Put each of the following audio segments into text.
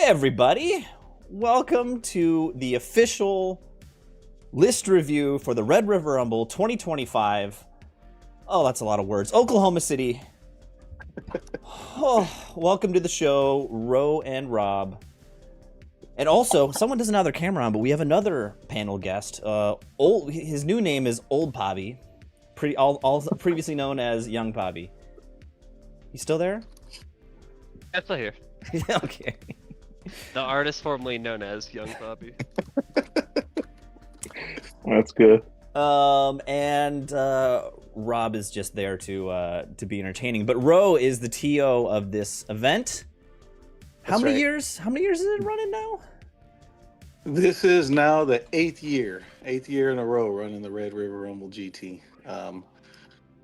Hey everybody, welcome to the official list review for the Red River Rumble 2025. Oh, that's a lot of words. Oklahoma City. Oh, welcome to the show, Ro and Rob. And also, someone doesn't have their camera on, but we have another panel guest. His new name is Old Pobby, previously known as Young Pobby. You still there? I'm still here. Okay. The artist formerly known as Young Bobby. That's good. And Rob is just there to be entertaining. But Ro is the TO of this event. How many years is it running now? This is now the eighth year in a row running the Red River Rumble GT.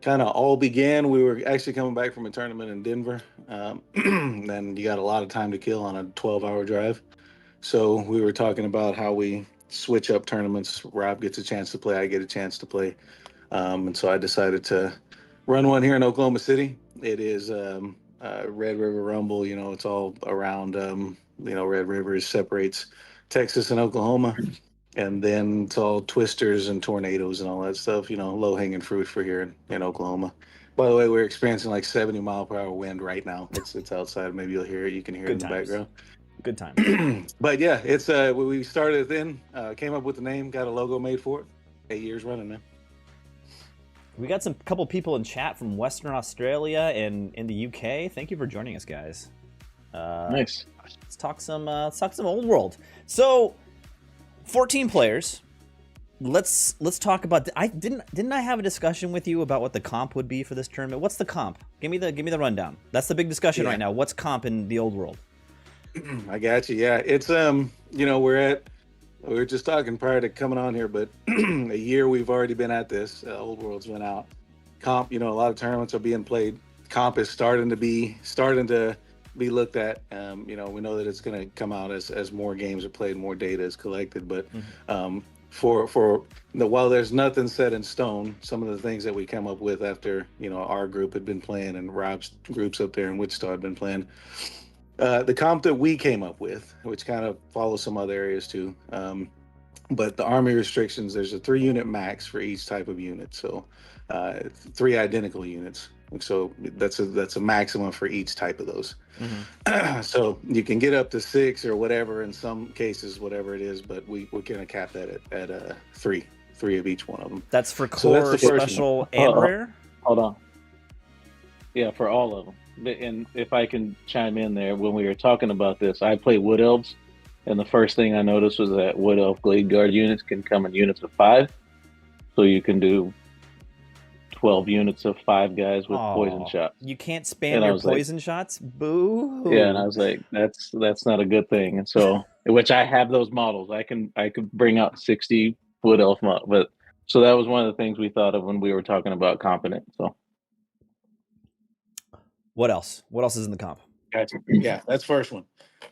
Kind of all began, we were actually coming back from a tournament in Denver. Then you got a lot of time to kill on a 12-hour drive. So we were talking about how we switch up tournaments. Rob gets a chance to play, I get a chance to play. And so I decided to run one here in Oklahoma City. It is Red River Rumble. You know, it's all around, Red River separates Texas and Oklahoma. And then it's all twisters and tornadoes and all that stuff, low-hanging fruit for here in Oklahoma. By the way, we're experiencing like 70-mile-per-hour wind right now. It's outside. Maybe you'll hear it. You can hear it in the background. Good time. But yeah, it's we started then, came up with the name, got a logo made for it. 8 years running now. We got couple people in chat from Western Australia and in the UK. Thank you for joining us, guys. Nice. Let's talk some old world. So, 14 players. Let's talk about. Didn't I have a discussion with you about what the comp would be for this tournament? What's the comp? Give me the rundown. That's the big discussion right now. What's comp in the old world? I got you. Yeah, it's we were just talking prior to coming on here, but a year we've already been at this. Old World's went out. Comp, a lot of tournaments are being played. Comp is starting to be looked at. We know that it's going to come out as more games are played, more data is collected. But while there's nothing set in stone, some of the things that we come up with after our group had been playing and Rob's groups up there in Wichita had been playing. The comp that we came up with, which kind of follows some other areas too, but the army restrictions, there's a 3-unit max for each type of unit, so 3 identical units. So that's a maximum for each type of those. So you can get up to 6 or whatever in some cases, whatever it is, but we're gonna cap that at 3 of each one of them. That's for core, special, and rare. Hold on. Yeah, for all of them. And if I can chime in there, when we were talking about this, I play Wood Elves, and the first thing I noticed was that Wood Elf Glade Guard units can come in units of 5, so you can do 12 units of 5 guys with poison shots. You can't spam your poison shots? Boo! Yeah, and I was like, that's not a good thing. And so, which I have those models. I could bring out 60 Wood Elf models. But so that was one of the things we thought of when we were talking about competent. So. What else? What else is in the comp? Gotcha. Yeah, that's first one.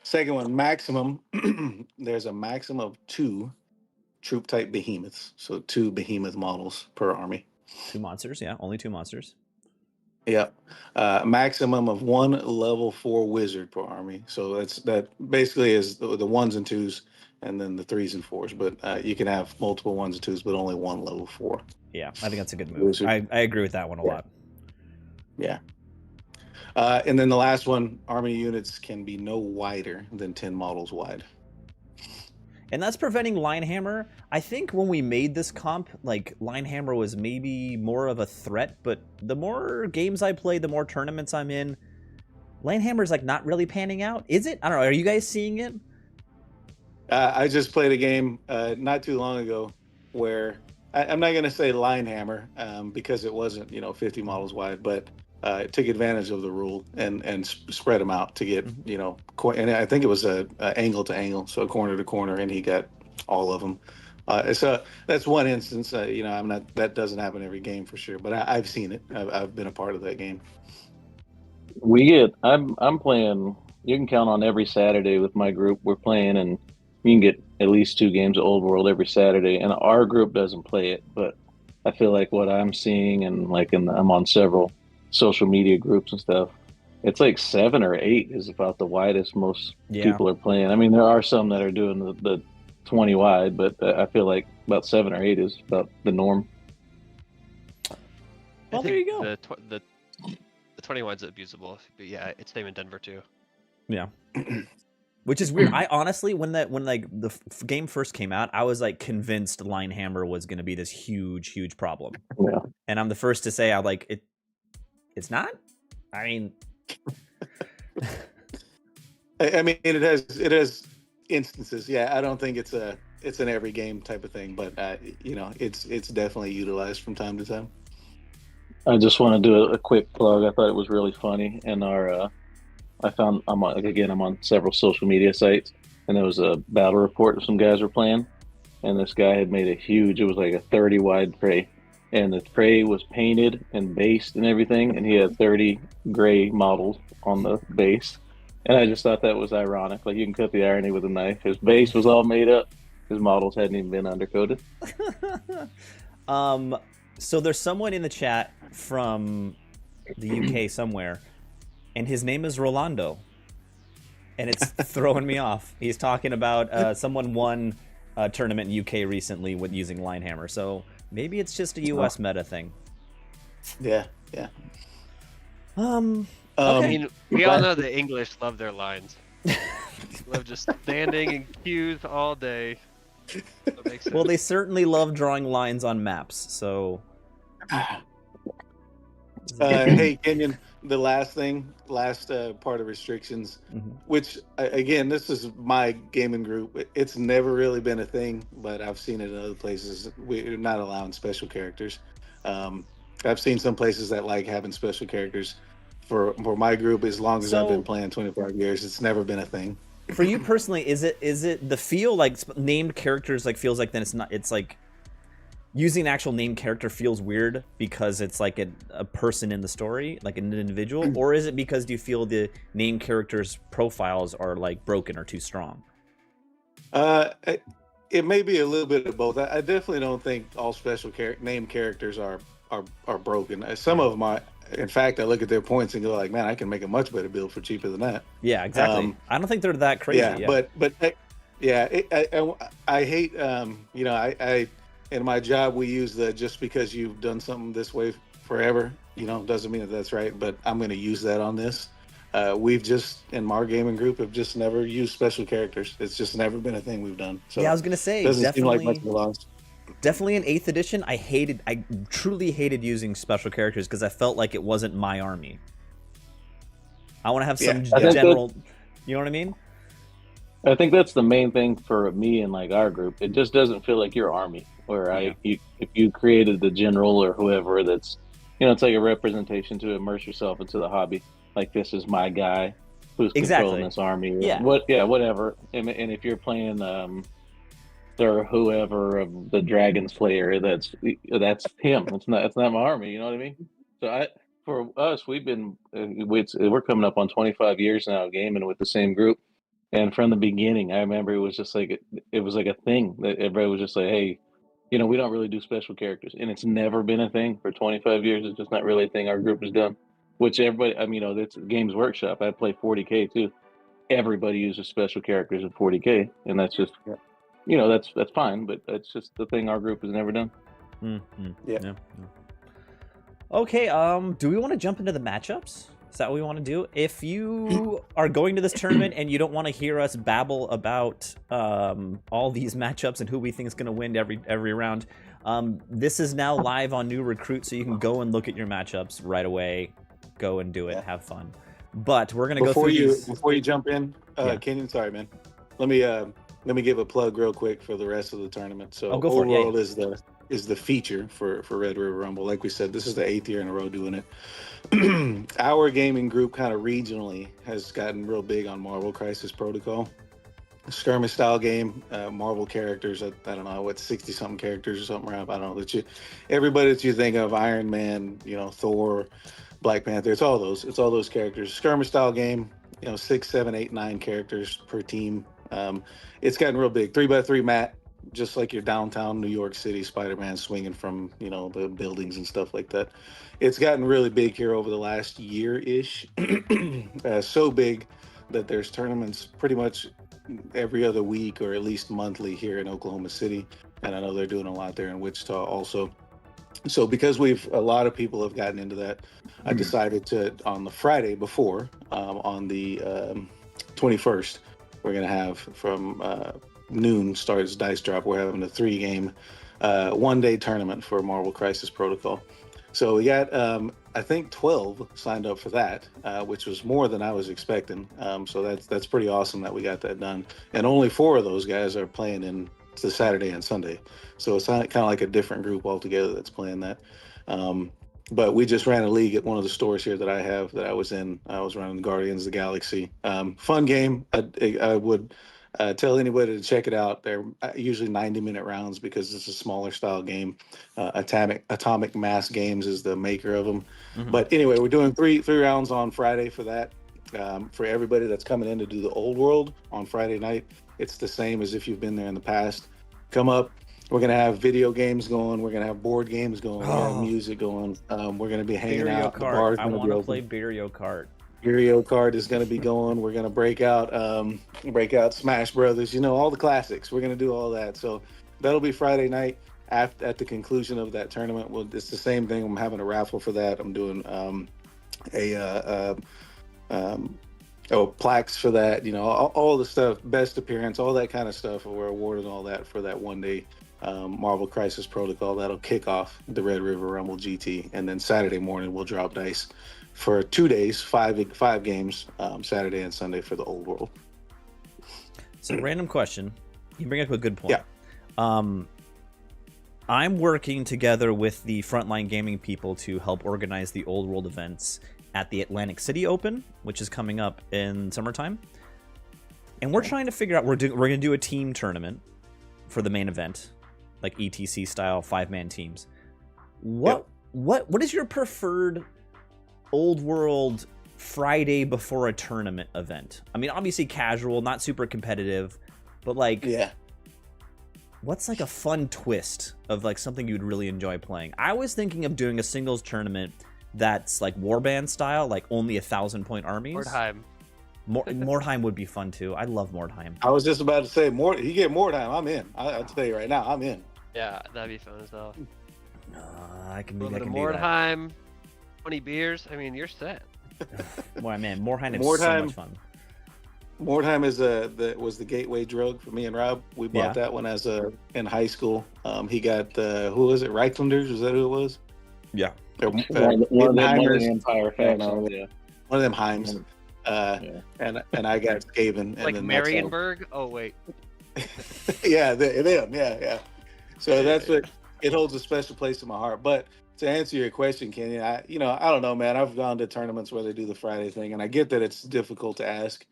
Second one, maximum. There's a maximum of 2 troop type behemoths. So 2 behemoth models per army. 2 monsters, yeah, only 2 monsters. Yeah, maximum of 1 level 4 wizard per army. So that basically is the 1s and 2s, and then the 3s and 4s. But you can have multiple 1s and 2s, but only 1 level 4. Yeah, I think that's a good move. I agree with that one a lot. Yeah. And then the last one, army units can be no wider than 10 models wide. And that's preventing Linehammer. I think when we made this comp, like, Linehammer was maybe more of a threat, but the more games I play, the more tournaments I'm in, Linehammer's like not really panning out. Is it? I don't know. Are you guys seeing it? I just played a game not too long ago where I'm not going to say Linehammer because it wasn't 50 models wide, but took advantage of the rule and spread them out to get and I think it was a angle to angle, so corner to corner, and he got all of them. So that's one instance. I'm not, that doesn't happen every game for sure, but I've seen it. I've been a part of that game. I'm playing. You can count on every Saturday with my group. We're playing, and you can get at least 2 games of Old World every Saturday. And our group doesn't play it, but I feel like what I'm seeing, and I'm on several social media groups and stuff, It's like 7 or 8 is about the widest most Yeah. people are playing. I mean, there are some that are doing the 20 wide, but I feel like about 7 or 8 is about the norm. Well, there you go. The 20 wide's abusable, but yeah, it's same in Denver too. Yeah. Which is weird. I honestly, when like the game first came out, I was like convinced Linehammer was going to be this huge problem. Yeah. And I'm the first to say I like it. It's not. I mean, I mean, it has instances. Yeah, I don't think it's an every game type of thing, but it's definitely utilized from time to time. I just want to do a quick plug. I thought it was really funny, and I'm on several social media sites, and there was a battle report some guys were playing, and this guy had made it was like a 30 wide prey, and the prey was painted and based and everything, and he had 30 gray models on the base, and I just thought that was ironic. Like, you can cut the irony with a knife. His base was all made up. His models hadn't even been undercoated. So there's someone in the chat from the UK somewhere, and his name is Rolando, and it's throwing me off. He's talking about someone won a tournament in UK recently with using Linehammer, so maybe it's just a US meta thing. Yeah. Okay. I mean, we all know the English love their lines. Love just standing in queues all day. That makes sense. Well, they certainly love drawing lines on maps, so... Hey, Kenyon, the last part of restrictions, which, again, this is my gaming group. It's never really been a thing, but I've seen it in other places. We're not allowing special characters. I've seen some places that like having special characters. For my group, as long as I've been playing 25 years, it's never been a thing. For you personally, is it the feel like named characters like feels like then it's like using an actual named character feels weird because it's like a person in the story, like an individual, or is it because do you feel the named characters' profiles are like broken or too strong? It may be a little bit of both. I definitely don't think all special named characters are broken. Some of them are. In fact, I look at their points and go like, man, I can make a much better build for cheaper than that. Yeah, exactly. I don't think they're that crazy. I hate, I in my job, we use the just because you've done something this way forever, doesn't mean that's right, but I'm going to use that on this. We've just, in our gaming group, have just never used special characters. It's just never been a thing we've done. So yeah, I was going to say, doesn't seem like much of a loss. Definitely in 8th edition, I truly hated using special characters because I felt like it wasn't my army. I want to have some general, you know what I mean? I think that's the main thing for me and like our group. It just doesn't feel like your army. Where if you created the general or whoever, that's it's like a representation to immerse yourself into the hobby. Like, this is my guy who's controlling this army. Whatever. And if you're playing or whoever of the Dragon Slayer, that's him. It's not my army. You know what I mean? So for us, we've been we're coming up on 25 years now gaming with the same group, and from the beginning, I remember it was just like it was like a thing that everybody was just like, hey, we don't really do special characters, and it's never been a thing for 25 years. It's just not really a thing our group has done. Which everybody, I mean, it's Games Workshop. I play 40K too. Everybody uses special characters in 40K, and that's just. That's fine, but that's just the thing our group has never done. Yeah. Okay, do we want to jump into the matchups? Is that what we want to do? If you are going to this tournament and you don't want to hear us babble about all these matchups and who we think is going to win every round, this is now live on New Recruit, so you can go and look at your matchups right away. Go and do it. Have fun. But we're going to go through these. Before you jump in, Kenyon, sorry, man. Let me give a plug real quick for the rest of the tournament. So Overworld is the feature for Red River Rumble. Like we said, this is the 8th year in a row doing it. Our gaming group kind of regionally has gotten real big on Marvel Crisis Protocol. Skirmish style game, Marvel characters, I don't know, 60-something characters or something around. I don't know. Everybody that you think of, Iron Man, Thor, Black Panther, it's all those characters. Skirmish style game, 6, 7, 8, 9 characters per team. It's gotten real big. 3x3 mat, just like your downtown New York City Spider-Man swinging from the buildings and stuff like that. It's gotten really big here over the last year-ish. So big that there's tournaments pretty much every other week or at least monthly here in Oklahoma City, and I know they're doing a lot there in Wichita also. So because a lot of people have gotten into that, I decided to, on the Friday before, on the 21st, we're going to have from noon starts Dice Drop. We're having a 3-game, 1-day tournament for Marvel Crisis Protocol. So we got, I think, 12 signed up for that, which was more than I was expecting. So that's pretty awesome that we got that done. And only 4 of those guys are playing in the Saturday and Sunday. So it's kind of like a different group altogether that's playing that. But we just ran a league at one of the stores here that I was in. I was running Guardians of the Galaxy. Fun game. I would tell anybody to check it out. They're usually 90-minute rounds because it's a smaller style game. Atomic Mass Games is the maker of them. Mm-hmm. But anyway, we're doing three rounds on Friday for that. For everybody that's coming in to do the old world on Friday night, it's the same as if you've been there in the past. Come up. We're going to have video games going. We're going to have board games going. We're going to have music going. We're going to be hanging out. The bar's I want to play Beerio Kart. Beerio Kart is going to be going. We're going to break out Smash Brothers. All the classics. We're going to do all that. So that'll be Friday night. At the conclusion of that tournament, it's the same thing. I'm having a raffle for that. I'm doing plaques for that. All the stuff, best appearance, all that kind of stuff. We're awarding all that for that 1-day Marvel Crisis Protocol. That'll kick off the Red River Rumble GT, and then Saturday morning we'll drop dice for 2 days, five games, Saturday and Sunday for the old world. So, random question. You bring up a good point. Yeah. I'm working together with the Frontline Gaming people to help organize the old world events at the Atlantic City Open, which is coming up in summertime. And we're trying to figure out, we're going to do a team tournament for the main event, like ETC style 5-man teams. What is your preferred old world Friday before a tournament event? I mean, obviously casual, not super competitive, but what's like a fun twist of like something you'd really enjoy playing? I was thinking of doing a singles tournament that's like warband style, like only 1,000-point armies. Mordheim. Mordheim would be fun too. I love Mordheim. I was just about to say, you get Mordheim, I'm in. I'll tell you right now, I'm in. Yeah, that'd be fun as well. I can A be. little bit of Mordheim, 20 beers. I mean, you're set. Boy, man, Mordheim is so much fun. Mordheim was the gateway drug for me and Rob. We bought that one in high school. He got who was it? Reichlanders? Was that who it was? Yeah. One of the Empire factions. Yeah. One of them Heims. And I got Skaven. Like Marienburg? Oh wait. Yeah, them. Yeah. So that's what it holds a special place in my heart. But to answer your question, Kenyon, I don't know, man. I've gone to tournaments where they do the Friday thing, and I get that it's difficult to ask.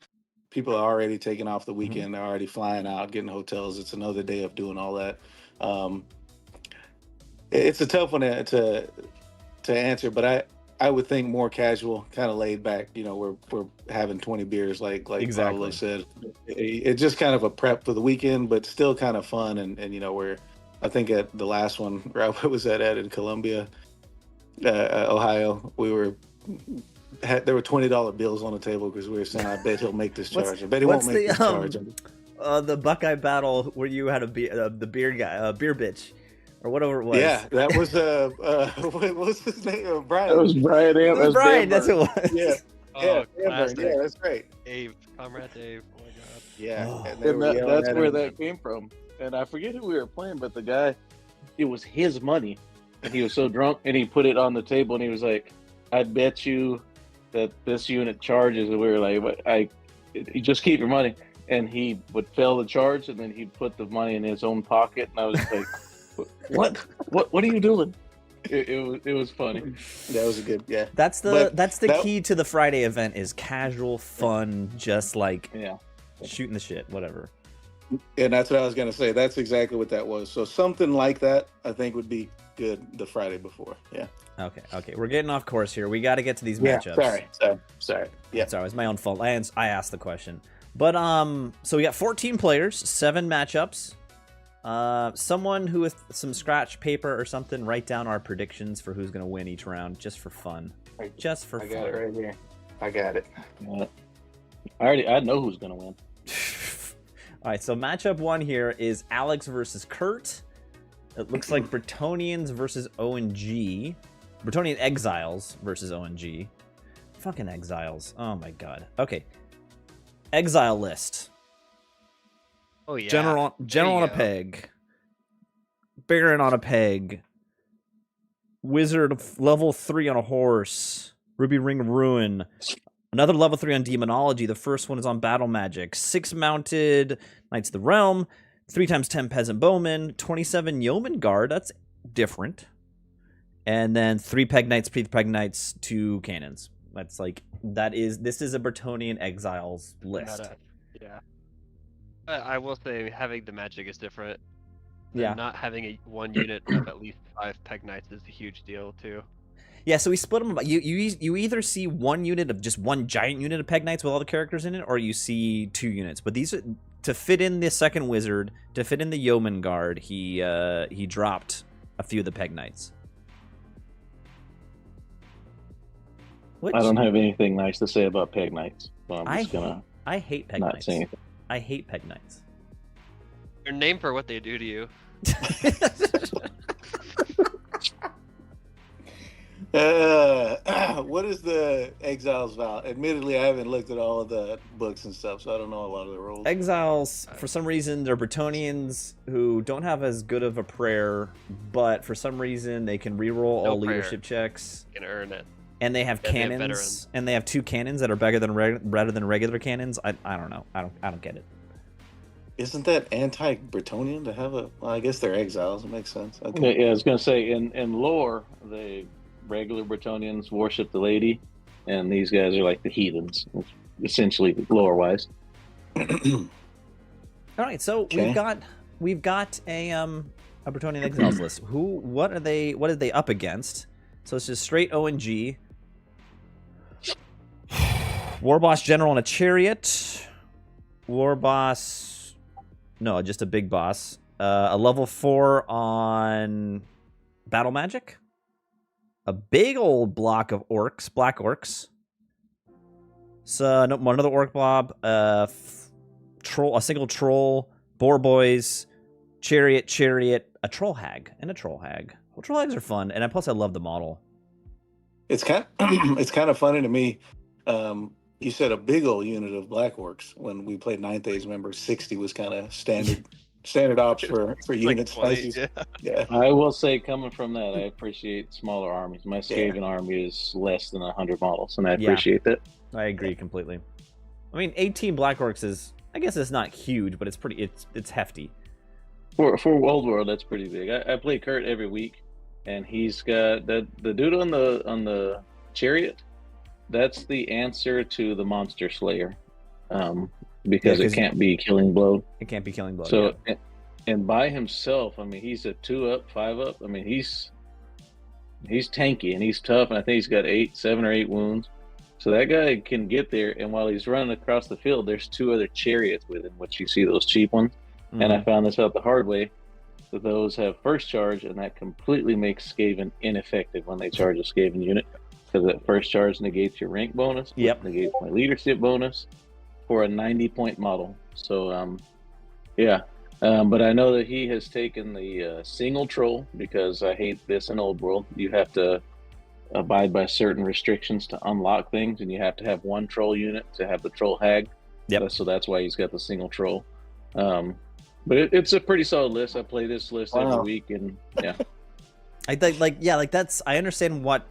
People are already taking off the weekend. Mm-hmm. They're already flying out, getting hotels. It's another day of doing all that. It's a tough one to answer, but I would think more casual, kind of laid back. We're having 20 beers, like exactly. Pablo said. It's just kind of a prep for the weekend, but still kind of fun. And we're, I think at the last one, Rob was at in Columbia, Ohio. There were $20 bills on the table because we were saying, I bet he'll make this charge. I bet he won't make this charge. The Buckeye battle where you had the beer guy, beer bitch. Or whatever it was. Yeah, that was what was his name? Brian. That was Brian. It was Brian. That's who it was. Yeah. Oh, yeah, that's great. Dave, Comrade Dave. Oh my god. Yeah, and that's where that came from. And I forget who we were playing, but the guy, it was his money, and he was so drunk, and he put it on the table, and he was like, "I'd bet you that this unit charges," and we were like, you just keep your money." And he would fail the charge, and then he'd put the money in his own pocket, and I was like. What are you doing? It was funny. That was a good That's the key to the Friday event is casual fun, just like shooting the shit, whatever. And that's what I was gonna say. That's exactly what that was. So something like that, I think, would be good the Friday before. Yeah. Okay. We're getting off course here. We got to get to these matchups. Sorry. Yeah. Sorry, it's my own fault. I asked the question, but so we got 14 players, 7 matchups. Someone who with some scratch paper or something, write down our predictions for who's going to win each round, just for fun. Just for fun. I got it right here. I got it. I know who's gonna win. All right, so matchup 1 here is Alex versus Kurt. It looks like Bretonnians versus ONG. Bretonnian Exiles versus ONG. Fucking Exiles. Oh my god. Okay. Exile list. Oh yeah. General on a peg. Baron on a peg. Wizard level 3 on a horse. Ruby Ring of Ruin. Another level 3 on Demonology. The first one is on Battle Magic. 6 mounted Knights of the Realm. 3x10 Peasant Bowmen. 27 Yeoman Guard. That's different. And then 3 Peg Knights, 3 Peg Knights, 2 Cannons. That's like, this is a Bretonnian Exiles list. Yeah. I will say having the magic is different. Yeah. Not having one unit of at least 5 Peg Knights is a huge deal too. Yeah, so we split them up. You either see one unit of just one giant unit of Peg Knights with all the characters in it, or you see 2 units. But these are, to fit in the second wizard, to fit in the Yeoman Guard, he dropped a few of the Peg Knights. Which, I don't have anything nice to say about Peg Knights, so I'm just gonna I hate Peg not Knights. say anything. I hate Peg Knights. They're named for what they do to you. What is the Exiles vow? Admittedly, I haven't looked at all of the books and stuff, so I don't know a lot of the rules. Exiles, for some reason, they're Bretonnians who don't have as good of a prayer, but for some reason they can reroll all prayer. leadership checks. You can earn it. And they have Yeah, they have cannons, veterans. and they have 2 cannons that are better than regular cannons. I don't know. I don't get it. Isn't that anti-Bretonian to have a? Well, I guess they're exiles. It makes sense. Okay. Yeah, I was gonna say in lore, the regular Bretonnians worship the lady, and these guys are like the heathens, essentially lore-wise. All right, so Okay. we've got a Bretonnian Exiles list. What are they up against? So it's just straight ONG. Warboss General on a chariot. Warboss, no, just a big boss. A level 4 on Battle Magic. A big old block of orcs, black orcs. So another orc blob. Troll, a single troll. Boar boys, chariot, a troll hag, and a troll hag. Well, troll hags are fun, and plus I love the model. It's kind of funny to me. You said a big old unit of black orcs. When we played 9th Age, remember 60 was kind of standard ops for unit sizes. Yeah. I will say, coming from that, I appreciate smaller armies. My Skaven army is less than 100 models, and I appreciate that. I agree completely. I mean, 18 black orcs is, I guess it's not huge, but it's hefty. For Old World, that's pretty big. I play Kurt every week, and he's got the dude on the chariot. That's the answer to the Monster Slayer, because it can't be Killing Blow. It can't be Killing Blow. So, and by himself, I mean, he's a 2-up, 5-up. I mean, he's tanky and he's tough, and I think he's got 7 or 8 wounds. So that guy can get there, and while he's running across the field, there's 2 other chariots with him, which you see those cheap ones. And I found this out the hard way. So those have first charge, and that completely makes Skaven ineffective when they charge a Skaven unit, because that first charge negates your rank bonus, Yep. negates my leadership bonus for a 90-point model. So, but I know that he has taken the single troll, because I hate this in Old World. You have to abide by certain restrictions to unlock things, and you have to have 1 troll unit to have the troll hag. Yep. So that's why he's got the single troll. But it's a pretty solid list. I play this list every week, and yeah. I think, that's, I understand what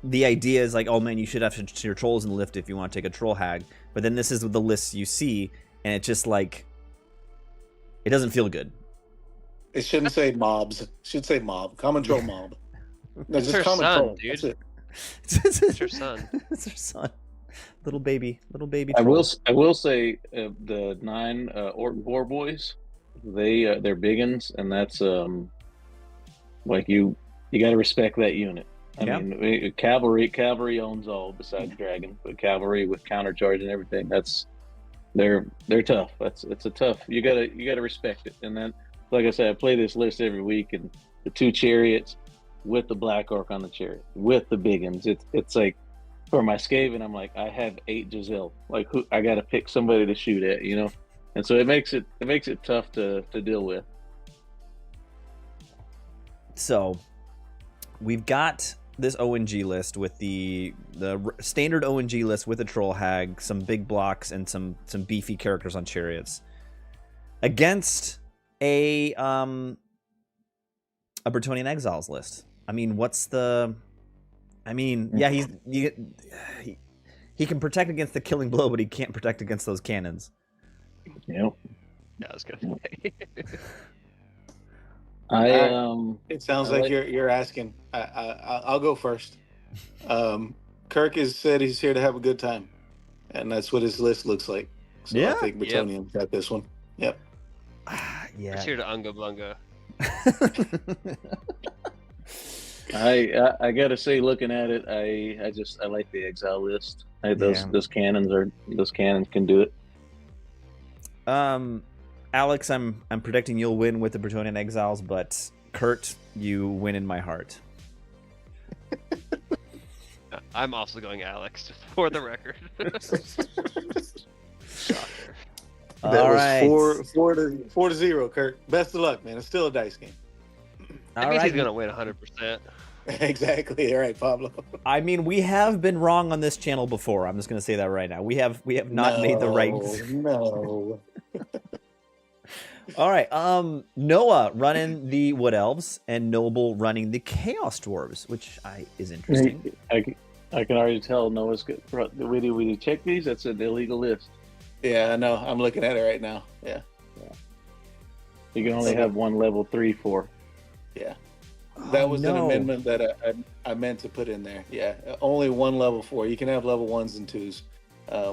the idea is, like, oh man, you should have your trolls in the lift if you want to take a troll hag. But then this is the list you see, and it's just like, it doesn't feel good. It shouldn't say mobs. It should say mob. Common troll mob. No, It's just her common son, troll. dude. That's it. It's your son. It's her son. Little baby I troll. will say the 9 orc boar boys, they're big uns, and that's like you got to respect that unit. I mean, cavalry owns all besides dragon, but cavalry with countercharge and everything, they're tough. It's a tough. You gotta respect it. And then like I said, I play this list every week, and the 2 chariots with the black orc on the chariot with the big ones. It's like for my Skaven, I'm like I have 8 Giselle. Like who I got to pick somebody to shoot at, you know, and so it makes it tough to deal with. So we've got this ONG list with the standard ONG list with a troll hag, some big blocks, and some beefy characters on chariots against a Bretonnian Exiles list. I mean, yeah, he can protect against the killing blow, but he can't protect against those cannons. Yep. Yeah, I was gonna say. It sounds like you're asking. I'll go first. Kirk has said he's here to have a good time, and that's what his list looks like. So Yeah. I think Bretonnian got this one. Yep. Yeah. It's here to Unga Bunga. I gotta say, looking at it, I like the Exile list. Those cannons can do it. Alex, I'm predicting you'll win with the Bretonnian Exiles, but Kurt, you win in my heart. I'm also going Alex, just for the record. Shocker. That was 4-0, Kurt. Best of luck, man. It's still a dice game. That means he's gonna win 100%. Exactly. All right, Pablo. I mean, we have been wrong on this channel before. I'm just going to say that right now. We have not made the right. No. All right. Noah running the Wood Elves and Noble running the Chaos Dwarves, which is interesting. I can already tell Noah's good. When you check these, that's an illegal list. Yeah, I know. I'm looking at it right now. Yeah. You can only have one level 3/4. Yeah. That was an amendment that I meant to put in there. Yeah, only one level 4. You can have level 1s and 2s,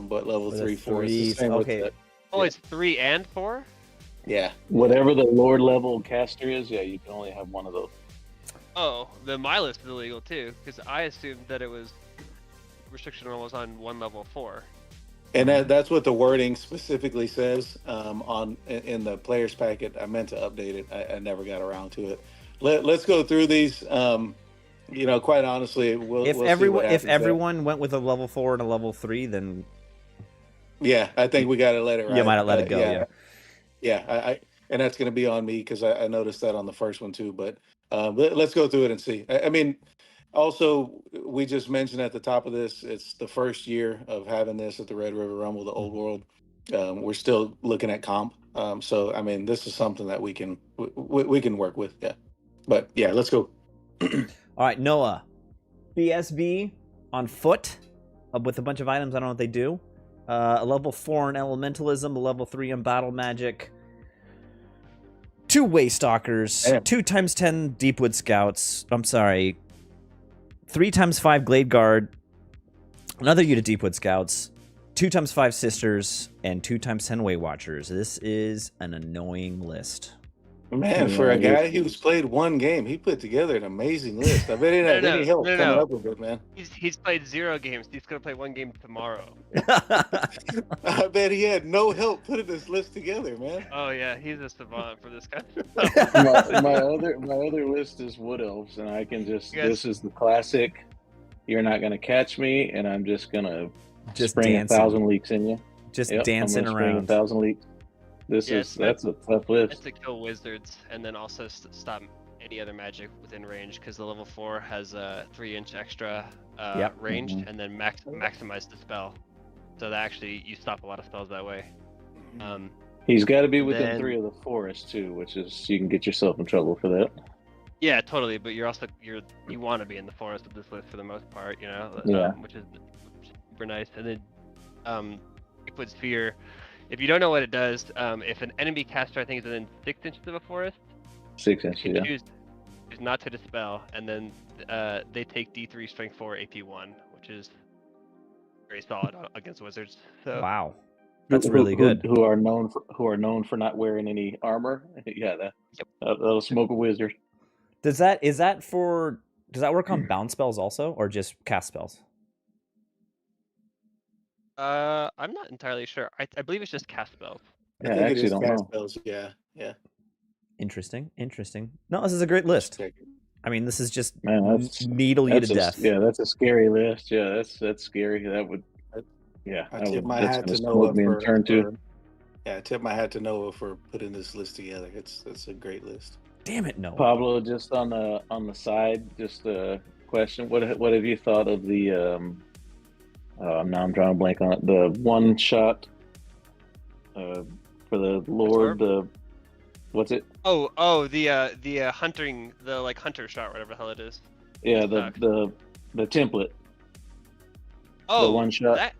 but level 3, 4 is the same. Okay. It's 3 and 4? Yeah. Whatever the Lord level caster is, yeah, you can only have one of those. Oh, then my list is illegal too, because I assumed that it was restriction was on 1 level 4. And that's what the wording specifically says in the player's packet. I meant to update it. I never got around to it. Let's go through these. Quite honestly, if everyone went with a level 4 and a level 3, then yeah, I think we got to let it ride. You might have let it go. Yeah. And that's going to be on me because I noticed that on the first one too. But let's go through it and see. I mean, also we just mentioned at the top of this, it's the first year of having this at the Red River Rumble, the Old World. We're still looking at comp. So I mean, this is something that we can work with. Yeah. But yeah, let's go. All right, Noah. BSB on foot with a bunch of items. I don't know what they do. A level 4 in Elementalism, a level 3 in Battle Magic. 2 Waystalkers, 2x10 Deepwood Scouts. I'm sorry. 3x5 Glade Guard. Another unit Deepwood Scouts. 2x5 Sisters, and 2x10 Way Watchers. This is an annoying list. Man, for a guy who's played one game, he put together an amazing list. I bet he didn't have any help coming up with it, man. He's played 0 games. He's going to play 1 game tomorrow. I bet he had no help putting this list together, man. Oh, yeah. He's a savant for this kind of stuff. my other list is Wood Elves, and I can just... This is the classic, you're not going to catch me, and I'm just going to spring dancing. 1,000 leaks in you. Just dancing around. 1,000 leaks. That's a tough list. It's to kill wizards and then also stop any other magic within range, because the level 4 has a 3-inch extra range, and then maximize the spell. So that actually you stop a lot of spells that way. He's got to be within 3 of the forest too, which is you can get yourself in trouble for that. Yeah, totally. But you want to be in the forest with this list for the most part, which is super nice. And then Liquid Sphere. If you don't know what it does, if an enemy caster, I think, is within 6 inches of a forest, 6 inches, you can choose not to dispel, and then they take D3 Strength 4 AP 1, which is very solid against wizards. So, wow, that's really good. Who are known for not wearing any armor? Yeah, that'll smoke a wizard. Does that work on bound spells also, or just cast spells? I'm not entirely sure. I believe it's just cast spells. I think it is cast spells. Yeah. Interesting. No, this is a great list. I mean, this is just needle you to death. Yeah, that's a scary list. Yeah, that's scary. That would. Yeah, I tip my hat to Noah Yeah, I tip my hat to Noah for putting this list together. It's a great list. Damn it, Noah. Pablo, just on the side, just a question. What have you thought of the? Now I'm drawing a blank on it. The one shot. For the Lord, what's it? The hunting, the like hunter shot, whatever the hell it is. Yeah, the template. Oh, the one shot.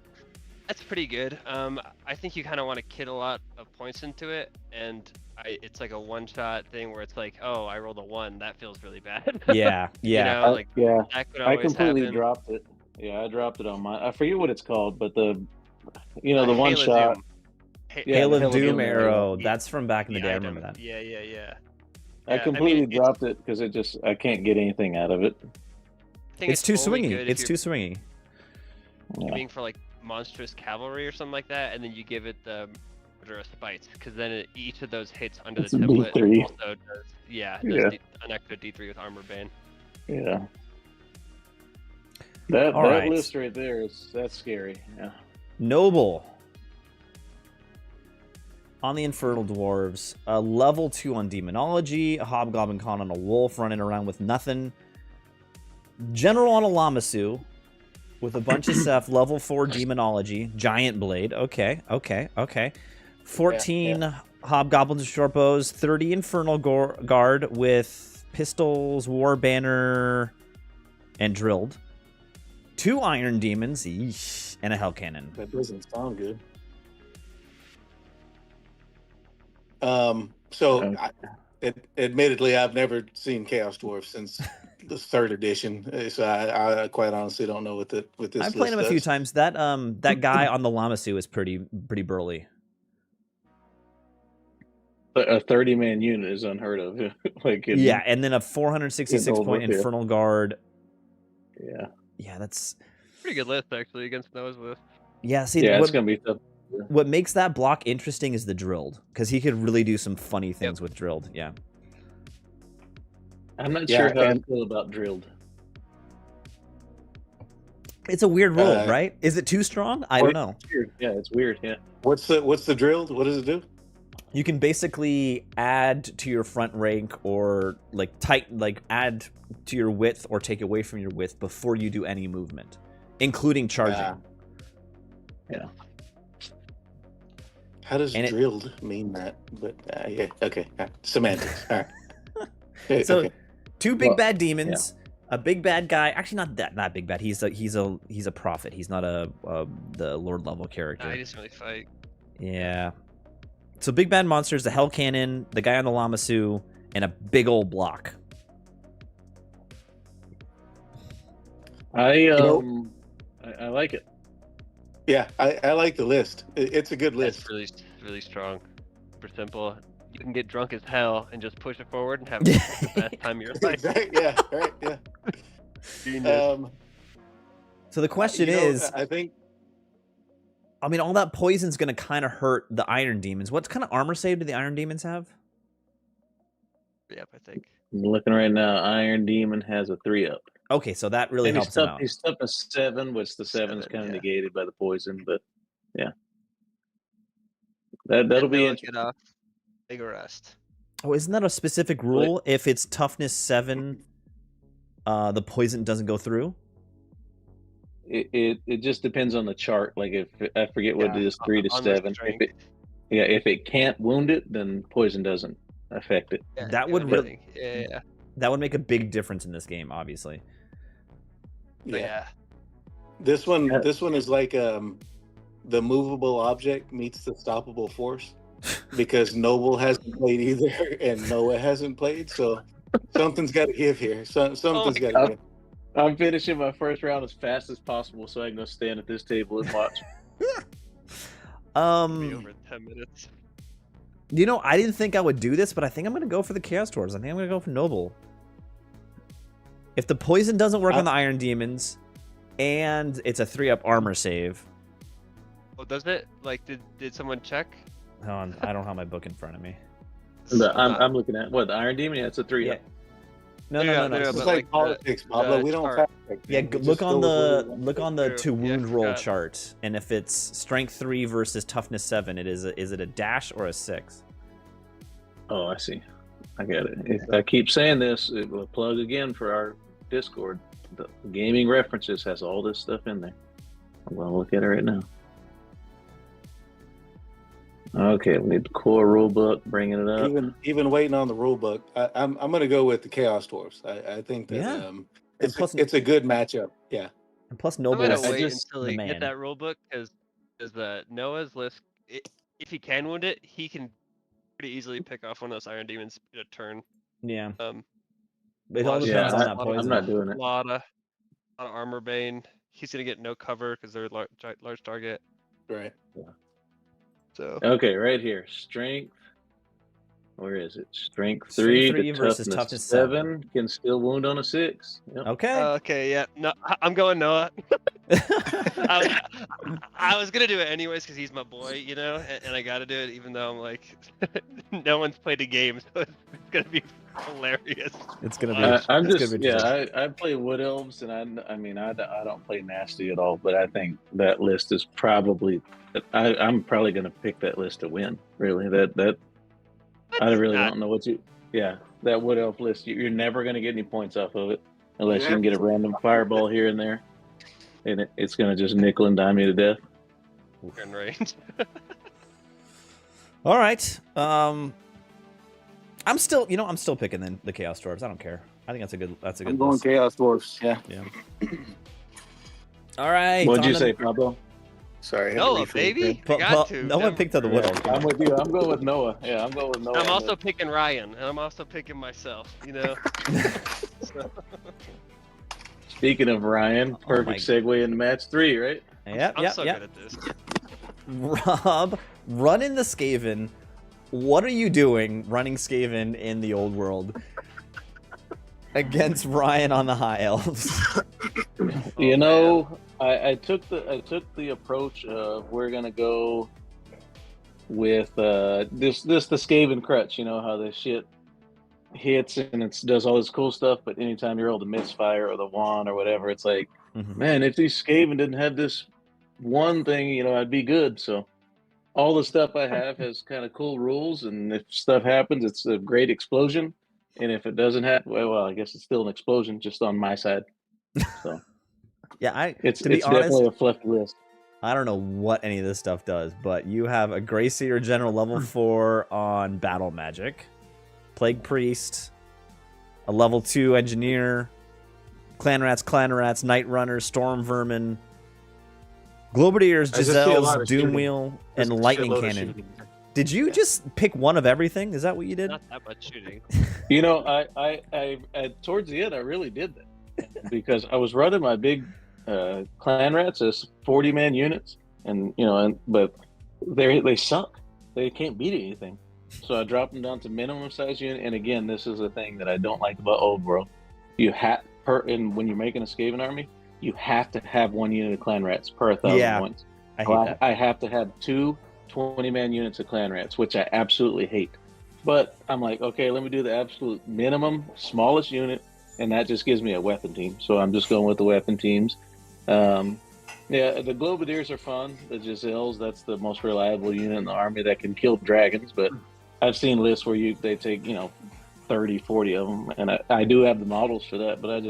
That's pretty good. I think you kind of want to kit a lot of points into it, and it's like a one-shot thing where it's like, oh, I rolled a 1. That feels really bad. Yeah. You know, that could always I completely happen. dropped it. Yeah, I dropped it on mine. I forget what it's called, but the one shot. Hail of Doom arrow. That's from back in the day. I remember that. Yeah. I completely dropped it because I can't get anything out of it. I think It's too swingy. It's too swingy. Being for like monstrous cavalry or something like that, and then you give it the order of spites, because then each of those hits under the template D3. also does an extra D3 with armor bane. Yeah. That right. list right there that's scary. Yeah. Noble. On the Infernal Dwarves, a level 2 on Demonology, a Hobgoblin Con on a Wolf running around with nothing. General on a Lamasu with a bunch of stuff, level 4 Demonology, Giant Blade, okay. 14 Hobgoblins and Shortbows, 30 Infernal Guard with Pistols, War Banner, and Drilled. 2 Iron Demons, eesh, and a Hell Cannon. That doesn't sound good. Admittedly, I've never seen Chaos Dwarf since the 3rd edition, so I quite honestly don't know what this. I've played him a few times. That guy on the Lamasu is pretty burly. A 30-man unit is unheard of. And then a 466 point Infernal Guard. Yeah, that's pretty good list actually against Noah's list. Yeah, see, it's gonna be tough. What makes that block interesting is the Drilled, because he could really do some funny things with Drilled. Yeah. I'm not sure how I feel about Drilled. It's a weird roll, right? Is it too strong? I don't know. It's weird. Yeah, it's weird. Yeah. What's the Drilled? What does it do? You can basically add to your front rank, or add to your width or take away from your width before you do any movement, including charging. Yeah. How does drilled mean that? But okay. Semantics. All right. So, 2 big bad demons, a big bad guy. Actually, not big bad. He's a prophet. He's not the Lord level character. No, he doesn't really fight. Yeah. So big bad monsters, the Hell Cannon, the guy on the Lamasu, and a big old block. I like it. Yeah, I like the list. It's a good list. It's really, really strong. Super simple. You can get drunk as hell and just push it forward and have the best time of your life. Exactly. Yeah, right. Yeah. So the question is, I think, I mean, all that poison's going to kind of hurt the Iron Demons. What kind of armor save do the Iron Demons have? Yep, I think. I'm looking right now. Iron Demon has a 3-up. Okay, so that really helps him out. He's up a 7, which the 7's kind of negated by the poison, but yeah. That'll be interesting. Big rest. Oh, isn't that a specific rule? If it's toughness 7, the poison doesn't go through? It just depends on the chart. Like if I forget what it is, 3 to 7. If it can't wound it, then poison doesn't affect it. Yeah, that would really, yeah. That would make a big difference in this game, obviously. Yeah. This one is like the movable object meets the stoppable force, because Noble hasn't played either and Noah hasn't played, so something's got to give here. Something's got to give. I'm finishing my first round as fast as possible so I can go stand at this table and watch. Be over 10 minutes. You know, I didn't think I would do this, but I think I'm going to go for the Chaos Dwarves. I think I'm going to go for Noble. If the poison doesn't work on the Iron Demons, and it's a 3-up armor save. Oh, does it? Like, did someone check? Hold on, I don't have my book in front of me. I'm looking at what the Iron Demon. Yeah, it's a 3 Yeah. up. No. It's but like politics, Pablo. We don't chart. fact check. Yeah, We just look go on with what the we want. look on the True. to wound Yeah, I roll forgot. chart, and if it's strength 3 versus toughness 7, is it a dash or a 6? Oh, I see. I got it. If I keep saying this, it will plug again for our Discord. The gaming references has all this stuff in there. I'm gonna look at it right now. Okay, we need the core rule book, bringing it up. Even waiting on the rule book, I'm going to go with the Chaos Dwarfs. I think that Yeah. it's a good matchup. Yeah. And plus I'm noble gonna is wait just- until the they man. get that rule book because Noah's list. If he can wound it, he can pretty easily pick off one of those Iron Demons in a turn. Yeah. Um, It all lot of depends Yeah, on shots, that lot of- poison. I'm not doing it. lot of armor bane. He's gonna get no cover because they're large target. Right. So Okay, right here. Strength. Where is it? Strength Strength 3 3 to versus toughness, toughness 7 can still wound on a 6. Yep. Okay. okay, yeah, no, I'm going Noah. I was gonna do it anyways because he's my boy, you know, and I gotta do it even though I'm like, no one's played a game, so it's gonna be hilarious. It's gonna be. I'm it's just gonna be interesting. I play Wood Elves, and I mean I don't play nasty at all, but I think that list is probably I'm probably gonna pick that list to win. Really, that I really don't know what you. Yeah, that Wood Elf list, you're never gonna get any points off of it unless you can get a random fireball here and there, and it's gonna just nickel and dime you to death. In range. All right. I'm still picking the Chaos Dwarves. I don't care. I think that's a good I'm going list. Chaos Dwarfs. Yeah. All right. What'd on you to- say, Pablo? Sorry. I had to Noah, rephrase baby. that. I got to. No one picked the Wood Elves. I'm with you. I'm going with Noah. Yeah, I'm going with Noah. I'm also picking Ryan, and I'm also picking myself. You know. Speaking of Ryan, perfect segue into match 3, right? Yep. I'm so good at this. Rob, running the Skaven. What are you doing running Skaven in the old world against Ryan on the High Elves? You know, I took the approach of we're gonna go with this the Skaven crutch. You know how this shit hits and it does all this cool stuff, but anytime you roll the misfire or the wand or whatever, it's like, man, if these Skaven didn't have this one thing, you know, I'd be good. So all the stuff I have has kind of cool rules, and if stuff happens, it's a great explosion. And if it doesn't happen, well, I guess it's still an explosion, just on my side. So Yeah, it's to be honest, definitely a fluffed list. I don't know what any of this stuff does, but you have a Grey Seer General level 4 on Battle Magic, Plague Priest, a level 2 Engineer, Clan Rats, Night Runner, Storm Vermin, Globadiers, I just see a lot Giselles, of Doom shooting. Wheel, Just and a Lightning shitload of Cannon. shooting. Did you just pick one of everything? Is that what you did? Not that much shooting. You know, I towards the end, I really did that because I was running my big clan rats as 40-man units, and you know, but they suck. They can't beat anything. So I dropped them down to minimum size unit. And again, this is a thing that I don't like about Old World. You have and when you're making a Skaven army, you have to have one unit of clan rats per 1,000 points. I hate that. I have to have 2 20-man units of clan rats, which I absolutely hate. But I'm like, okay, let me do the absolute minimum, smallest unit, and that just gives me a weapon team. So I'm just going with the weapon teams. Yeah, the Globadiers are fun. The Giselles, that's the most reliable unit in the army that can kill dragons. But I've seen lists where they take 30, 40 of them, and I do have the models for that. But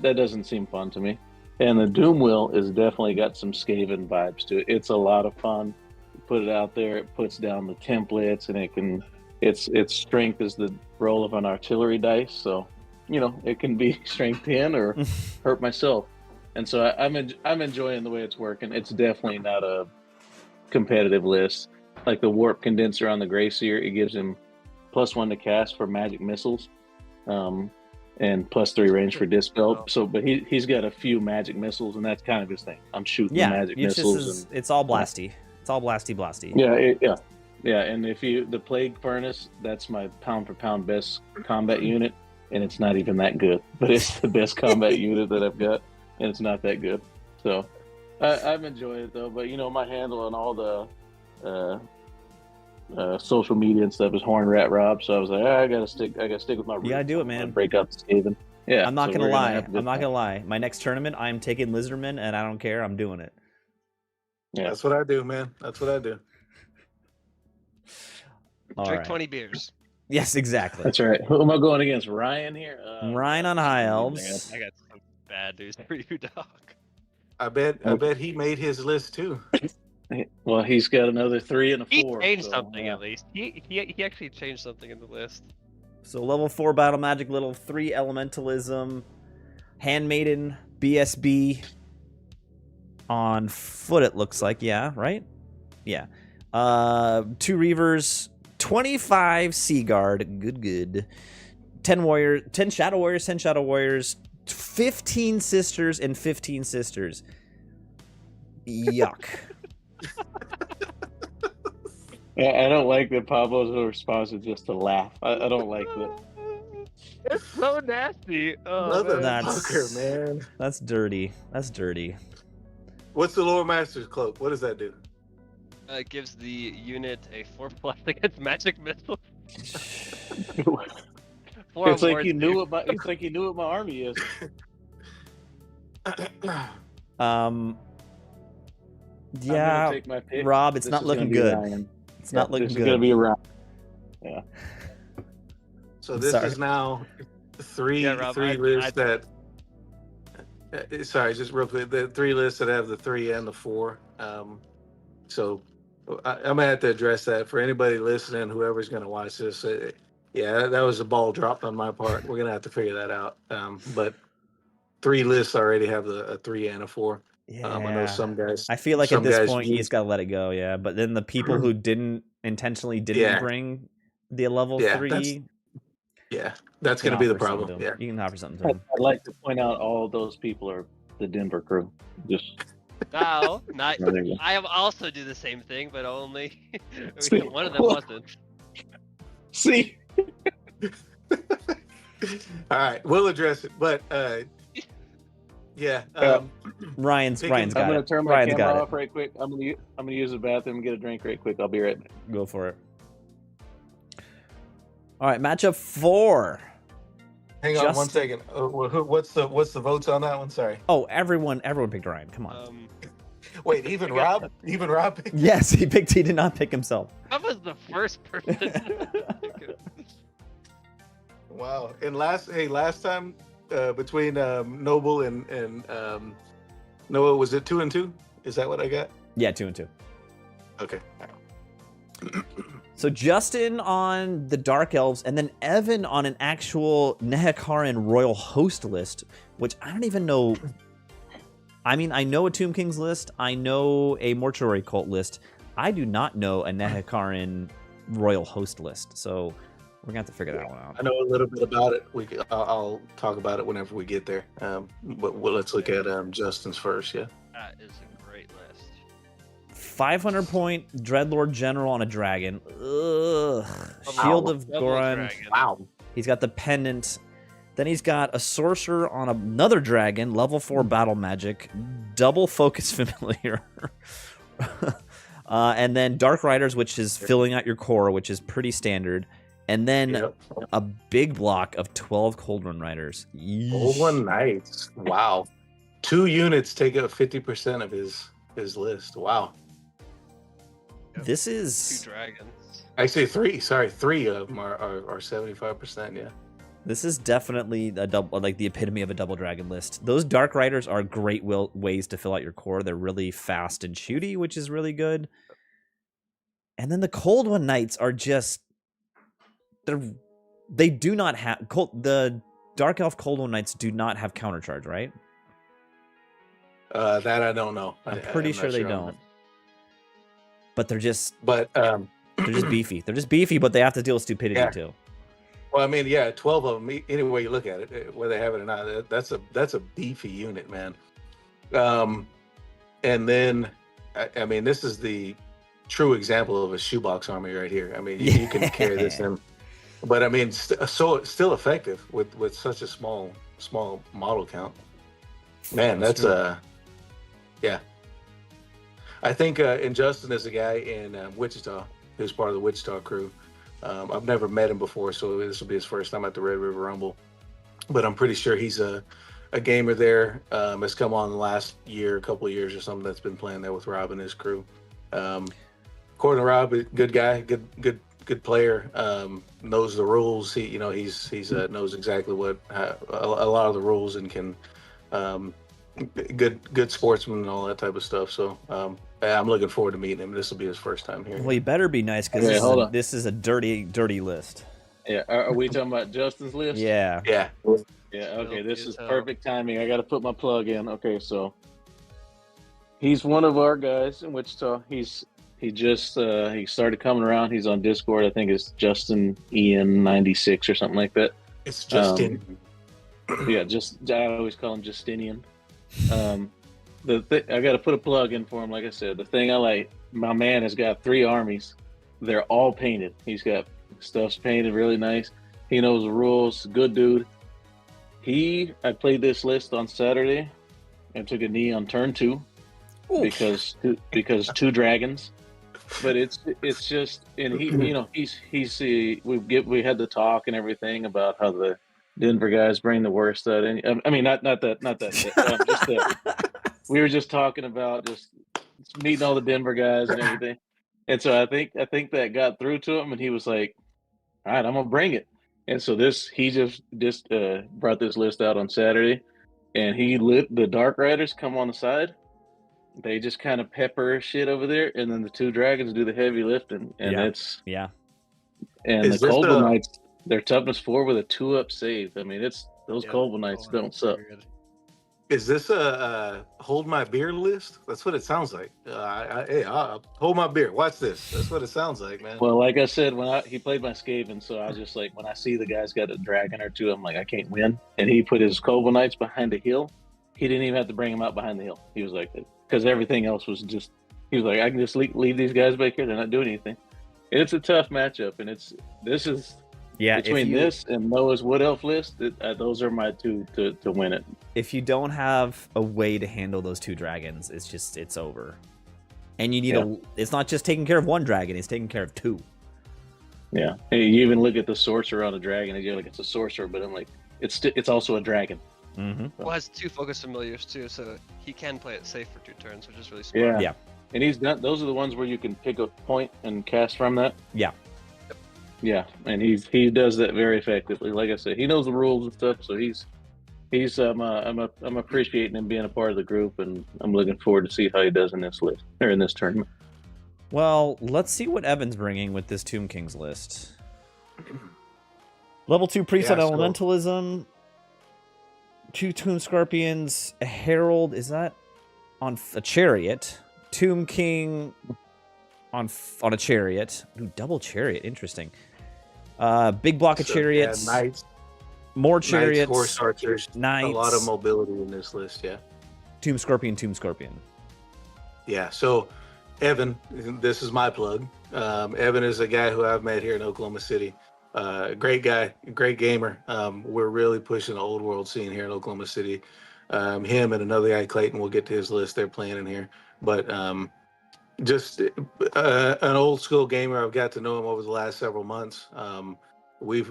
that doesn't seem fun to me. And the Doom Wheel is definitely got some Skaven vibes to it. It's a lot of fun. You put it out there, it puts down the templates, and its strength is the roll of an artillery dice. So, it can be strength 10 or hurt myself. And so I'm enjoying the way it's working. It's definitely not a competitive list. Like the Warp Condenser on the Grey Seer, it gives him +1 to cast for magic missiles. And +3 range for Dispel. So, but he's got a few magic missiles, and that's kind of his thing. I'm shooting magic missiles. It's all blasty. It's all blasty. Yeah. And if the Plague Furnace, that's my pound for pound best combat unit, and it's not even that good, but it's the best combat unit that I've got, and it's not that good. So, I'm enjoying it though. But my handle on all the social media and stuff is Horn Rat Rob. So I was like, I gotta stick with my roots. You gotta do it, I'm gonna man. break out the Skaven. Yeah, I'm not so gonna lie. have a good I'm not time. gonna lie. My next tournament, I'm taking Lizardman, and I don't care. I'm doing it. Yeah, That's what I do, man. That's what I do. All Drink right. 20 beers. Yes, exactly. that's right. Who am I going against? Ryan here. Ryan on High Elves. I got some bad news for you, dog. I bet he made his list too. Well, he's got another 3 and a 4. He changed so, something yeah. at least. He actually changed something in the list. So level 4 battle magic, level 3 elementalism, handmaiden, BSB on foot. It looks like, yeah, right? Yeah. 2 reavers, 25 sea guard, good. 10 shadow warriors, 15 sisters and 15 sisters. Yuck. I don't like that Pablo's response is just to laugh. I don't like that. It's so nasty. Oh, Motherfucker, man. That's dirty. That's dirty. What's the Lore Master's cloak? What does that do? It gives the unit a 4+ against magic missiles. It's like you knew what my army is. Yeah, take my pick. Rob, it's This not is looking gonna be good. Ryan. It's not looking This good. is gonna be a Ryan. Yeah. So this Sorry. is now three Yeah, Rob, lists that. Sorry, just real quick. The 3 lists that have the 3 and the 4. So I'm gonna have to address that for anybody listening. Whoever's gonna watch this, yeah, that was a ball dropped on my part. We're gonna have to figure that out. But 3 lists already have a 3 and a 4. Yeah. I know some guys. I feel like some at this guys point you use- just gotta let it go, yeah. But then the people who didn't Yeah. bring the level Yeah, 3, that's you can gonna be the offer something problem. to Yeah. 'em. You can offer something to them. I'd like to point out all those people are the Denver crew. Just No, not. there you go. I am also do the same thing, but only See, one of them what? wasn't. See, All right, we'll address it. But yeah. Ryan's Picking- I'm got gonna it. turn my Ryan's got camera it. off right quick. I'm gonna use the bathroom and get a drink right quick. I'll be right back. Go for it. All right, matchup 4. Hang on Just- one second. What's the votes on that one? Sorry. Oh, everyone picked Ryan. Come on. Wait, even Rob? Even Rob? Yes, he did not pick himself. I was the first person. Wow. And last time between Noble and Noah, was it 2 and 2? Is that what I got? Yeah, 2 and 2. Okay. So Justin on the Dark Elves, and then Evan on an actual Nehekharan Royal Host list, which I don't even know. I mean, I know a Tomb Kings list. I know a Mortuary Cult list. I do not know a Nehekharan Royal Host list. So we're going to have to figure that one out. I know a little bit about it. I'll talk about it whenever we get there. But let's look at Justin's first, yeah? That is a great list. 500 point Dreadlord General on a dragon. Ugh. Shield of Double Goron. dragon. Wow. He's got the pendant. Then he's got a sorcerer on another dragon, level 4 battle magic, double focus familiar. And then Dark Riders, which is filling out your core, which is pretty standard. And then Yep. a big block of 12 Cold Run Riders. Old one Knights. Wow. 2 units take up 50% of his list. Wow. This 2 is dragons. Actually, 3. Sorry, 3 of them are 75%. Yeah. this is definitely a double, like the epitome of a double dragon list. Those Dark Riders are great ways to fill out your core. They're really fast and shooty, which is really good. And then the Cold One Knights are just they do not have the Dark Elf Cold One Knights do not have countercharge, right? That I don't know. I'm pretty not sure they on don't. that. But they're just But they're just beefy. They're just beefy, but they have to deal with stupidity Yeah. too. well, I mean, yeah, 12 of them. Any way you look at it, whether they have it or not, that's a beefy unit, man. And then, I mean, this is the true example of a shoebox army right here. I mean, you can carry this in, but I mean, so it's still effective with such a small model count. Man, that's true. yeah. I think Justin is a guy in Wichita who's part of the Wichita crew. I've never met him before, so this will be his first time at the Red River Rumble. But I'm pretty sure he's a gamer there. Has come on the last year, a couple of years or something, that's been playing there with Rob and his crew. According to Rob, good guy, good player. Knows the rules. He knows exactly what a lot of the rules, and can good sportsman and all that type of stuff. So I'm looking forward to meeting him. This will be his first time here. Well, you better be nice, because this is a dirty list. Yeah, are we talking about Justin's list? Yeah. Yeah. Okay, this is perfect timing. I got to put my plug in. Okay, so he's one of our guys in Wichita. He started coming around. He's on Discord. I think it's Justin Ian 96 or something like that. It's Justin. I always call him Justinian. I got to put a plug in for him. Like I said, the thing I like, my man has got 3 armies. They're all painted. He's got stuff's painted really nice. He knows the rules. Good dude. I played this list on Saturday and took a knee on turn 2 because 2 dragons. But it's just, and he we had the talk and everything about how the Denver guys bring the worst out in. I mean, not that. We were just talking about just meeting all the Denver guys and everything. And so I think that got through to him, and he was like, "All right, I'm gonna bring it." And so he just brought this list out on Saturday, and he let the Dark Riders come on the side. They just kind of pepper shit over there, and then the 2 dragons do the heavy lifting, and And the Goblin Knights, they're toughness 4 with a 2-up save. I mean, those Goblin Knights don't suck. Is this a hold my beer list? That's what it sounds like. I'll hold my beer. Watch this. That's what it sounds like, man. Well, like I said, he played my Skaven, so I was just like, when I see the guy's got a dragon or 2, I'm like, I can't win. And he put his Goblin Knights behind a hill. He didn't even have to bring them out behind the hill. He was like, because everything else was just, he was like, I can just leave these guys back here. They're not doing anything. It's a tough matchup, and this is between this and Noah's Wood Elf list. Those are my 2 to win it. If you don't have a way to handle those 2 dragons, it's over. And you need it's not just taking care of 1 dragon; it's taking care of 2. Yeah, hey, you even look at the sorcerer on a dragon, and you're like, it's a sorcerer, but I'm like, it's also a dragon. Mm-hmm. Well, it has 2 focus familiars too, so he can play it safe for 2 turns, which is really smart. Yeah. And he's done. Those are the ones where you can pick a point and cast from that. Yeah. Yeah, and he does that very effectively. Like I said, he knows the rules and stuff, so I'm appreciating him being a part of the group, and I'm looking forward to see how he does in this list or in this tournament. Well, let's see what Evan's bringing with this Tomb Kings list. Level 2 priest on elementalism. 2 Tomb Scorpions, a Herald, is that on a chariot? Tomb King on a chariot. Ooh, double chariot, interesting. Big block of chariots. Knights. More chariots. Knights, horse archers. Knights. A lot of mobility in this list, yeah. Tomb Scorpion. Yeah, so Evan, this is my plug. Evan is a guy who I've met here in Oklahoma City. Great guy, great gamer. We're really pushing the old world scene here in Oklahoma City. Him and another guy, Clayton, we'll get to his list. They're playing in here. But just an old school gamer. I've got to know him over the last several months.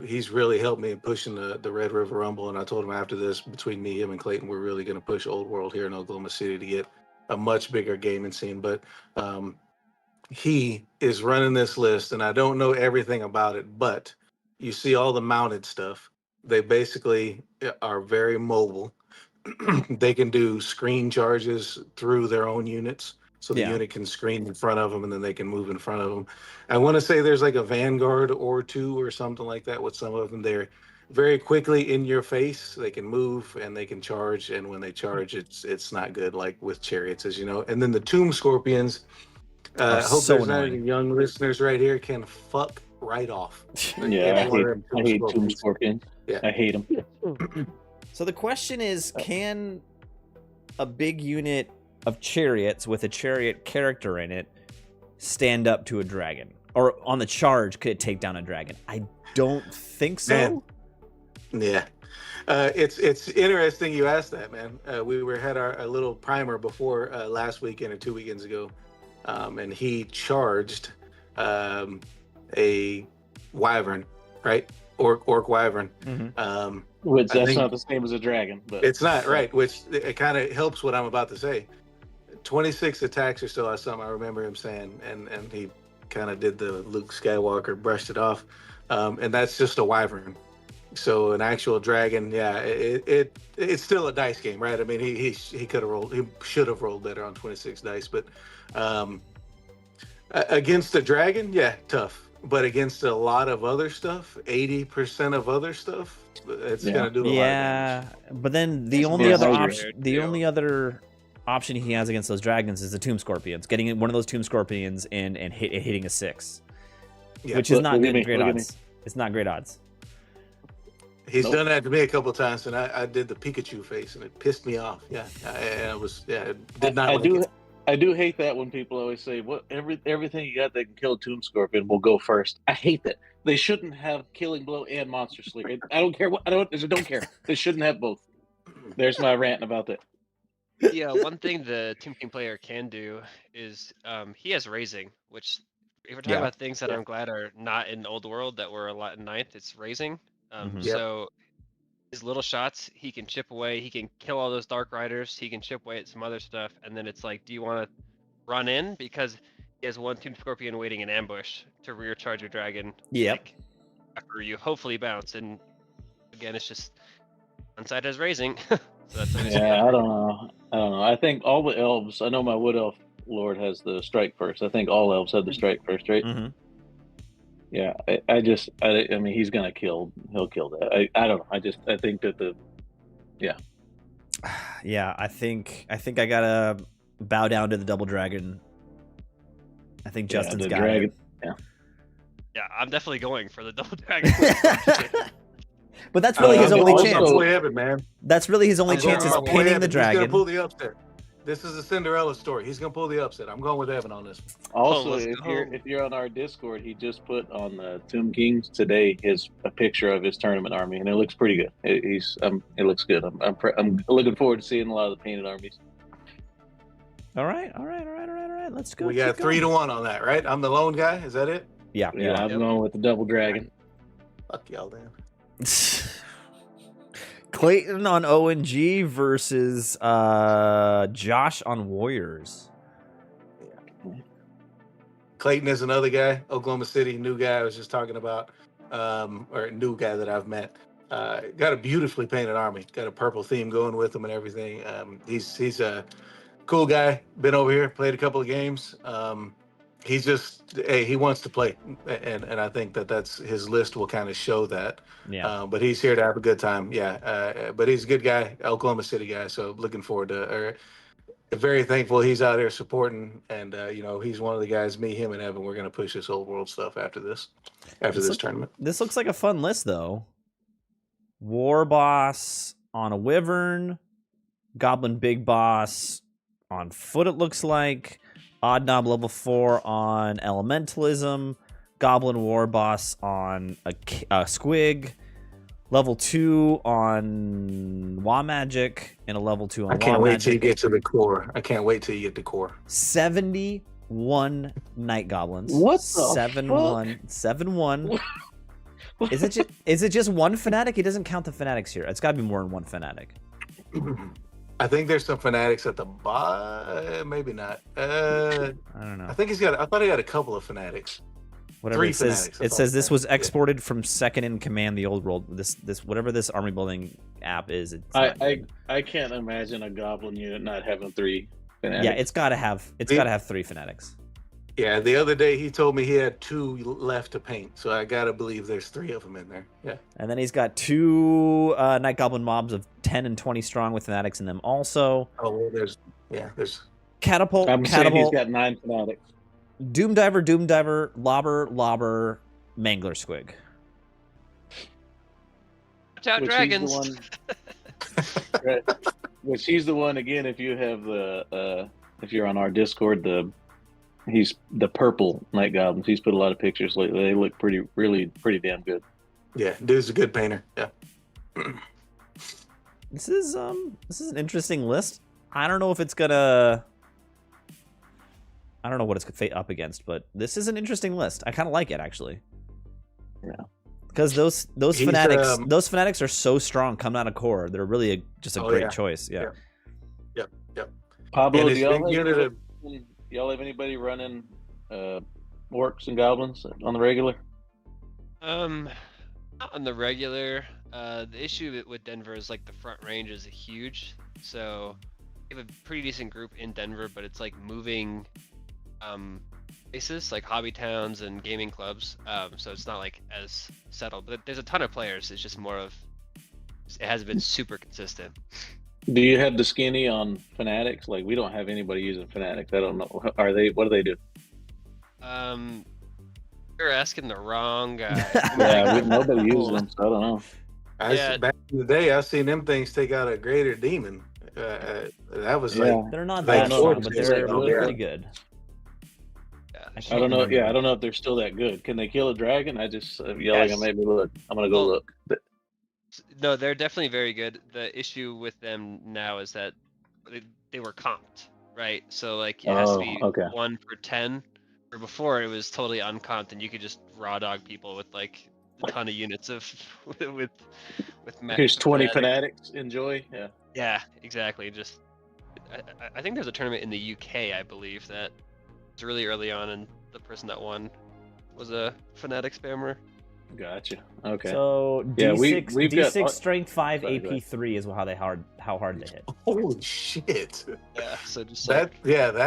He's really helped me in pushing the Red River Rumble. And I told him after this, between me, him, and Clayton, we're really going to push old world here in Oklahoma City to get a much bigger gaming scene. But he is running this list, and I don't know everything about it, but you see all the mounted stuff. They basically are very mobile. They can do screen charges through their own units. So the unit can screen in front of them, and then they can move in front of them. I want to say there's like a Vanguard or 2 or something like that with some of them. They're very quickly in your face. They can move and they can charge. And when they charge, it's not good, like with chariots, as you know. And then the Tomb Scorpions. Hope so there's not annoying. any young listeners right here can fuck right off. Yeah, I hate Tomb Scorpions. Yeah. I hate them. So the question is, can a big unit of chariots with a chariot character in it stand up to a dragon? Or on the charge, could it take down a dragon? I don't think so. Man. Yeah. It's interesting you asked that, man. We had our little primer before last weekend or 2 weekends ago, and he charged a wyvern, right? Orc wyvern. Mm-hmm. Which that's not the same as a dragon, but it's not right. Which it kind of helps what I'm about to say. 26 attacks or so. That's something I remember him saying, and he kind of did the Luke Skywalker, brushed it off, and that's just a wyvern. So an actual dragon, yeah, it's still a dice game, right? I mean, he could have rolled, he should have rolled better on 26 dice, but against a dragon, yeah, tough. But against a lot of other stuff, 80% of other stuff, it's gonna do a lot of damage. But then the only other option he has against those dragons is the Tomb Scorpions. Getting one of those Tomb Scorpions in and hitting a 6, which is not great odds. It's not great odds. He's done that to me a couple of times, and I did the Pikachu face, and it pissed me off. Yeah, it did not. I do hate that when people always say, "What everything you got that can kill a Tomb Scorpion will go first." I hate that. They shouldn't have Killing Blow and Monster Slayer. I don't care what I don't care. They shouldn't have both. There's my rant about that. Yeah, one thing the Tomb King player can do is he has raising, which if we're talking about things that I'm glad are not in Old World that were a lot in Ninth, it's raising. So his little shots, he can chip away. He can kill all those Dark Riders. He can chip away at some other stuff. And then it's like, do you want to run in? Because he has one Tomb Scorpion waiting in ambush to rear charge your dragon. Like, after you hopefully bounce. And again, it's just one side has raising. So that's I don't know. I think all the elves, I know my Wood Elf Lord has the strike first. I think all elves have the strike first, right? Mm-hmm. Yeah, I mean, he'll kill that. I don't know. I think that I think I gotta bow down to the double dragon. I think Justin's got it. Yeah, I'm definitely going for the double dragon. But that's really his only chance. Man. That's really his only chance is pinning the dragon. He's gonna pull the upset. This is a Cinderella story. He's gonna pull the upset. I'm going with Evan on this. Also, if you're on our Discord, he just put on the Tomb Kings today a picture of his tournament army, and it looks pretty good. It looks good. I'm looking forward to seeing a lot of the painted armies. All right. Let's go. We got 3-1 on that, right? I'm the lone guy. Is that it? Yeah. I'm going with the double dragon. Fuck y'all, damn. Clayton on ONG versus Josh on Warriors. Clayton is another guy, Oklahoma City, new guy I was just talking about, or new guy that I've met. Got a beautifully painted army, got a purple theme going with him and everything. He's a cool guy, been over here, played a couple of games. He's just, he wants to play, and I think that's his list will kind of show that. Yeah. But he's here to have a good time. Yeah. But he's a good guy, Oklahoma City guy. So looking forward to, very thankful he's out there supporting, and he's one of the guys. Me, him, and Evan. We're gonna push this Old World stuff after this tournament. This looks like a fun list, though. War Boss on a Wyvern, Goblin Big Boss on foot. It looks like. Odd Knob level 4 on Elementalism, Goblin War Boss on a Squig, level 2 on Waagh Magic, and a level 2 on Waagh Magic. I can't wait till you get to the core. 71 Night Goblins. What the 7-1. Is it just one fanatic? He doesn't count the fanatics here. It's got to be more than one fanatic. I think there's some fanatics at the bottom. Maybe not. I don't know. I think I thought he had a couple of fanatics. Whatever it says. It says this was exported from second in command the Old World. This whatever this army building app is. I can't imagine a goblin unit not having 3 fanatics. Yeah, it's got to have 3 fanatics. Yeah, the other day he told me he had 2 left to paint, so I gotta believe there's 3 of them in there. Yeah. And then he's got 2 Night Goblin mobs of 10 and 20 strong with fanatics in them also. Oh, well, there's Catapult. Saying he's got 9 fanatics. Doomdiver, Lobber, Mangler Squig. Watch out, dragons. Which he's the one again. If you have if you're on our Discord, he's the purple Night Goblins. He's put a lot of pictures lately. They look really pretty damn good. Yeah, dude's a good painter. Yeah. This is an interesting list. I don't know if it's gonna. I don't know what it's up against, but this is an interesting list. I kind of like it actually. Yeah. Because those fanatics are so strong coming out of core. They're really just a great choice. Yeah. Yep. Pablo, do y'all have anybody running orcs and goblins on the regular? Not on the regular. The issue with Denver is like the front range is huge, so we have a pretty decent group in Denver, but it's like moving places like hobby towns and gaming clubs, so it's not like as settled, but there's a ton of players. It's just more of, it hasn't been super consistent. Do you have the skinny on fanatics? Like, we don't have anybody using fanatics. I don't know. What do they do? You're asking the wrong guy. Yeah, nobody uses them, so I don't know. Back in the day, I seen them things take out a greater demon. That was like, they're not like that strong, but they're pretty good. I don't know. Yeah, I don't know if they're still that good. Can they kill a dragon? I just yelling and made me look. I'm gonna go look. No, they're definitely very good. The issue with them now is that they were comped, right? So like it has to be 1 for 10. Or before it was totally uncomped, and you could just raw dog people with like a ton of units of with. Here's 20 fanatics. Enjoy. Yeah. Yeah, exactly. Just I think there's a tournament in the UK, I believe, that was really early on, and the person that won was a fanatic spammer. Gotcha. Okay. So D6, we've D6 got, strength 5, AP 3 is how hard they hit. holy shit. Yeah. So just that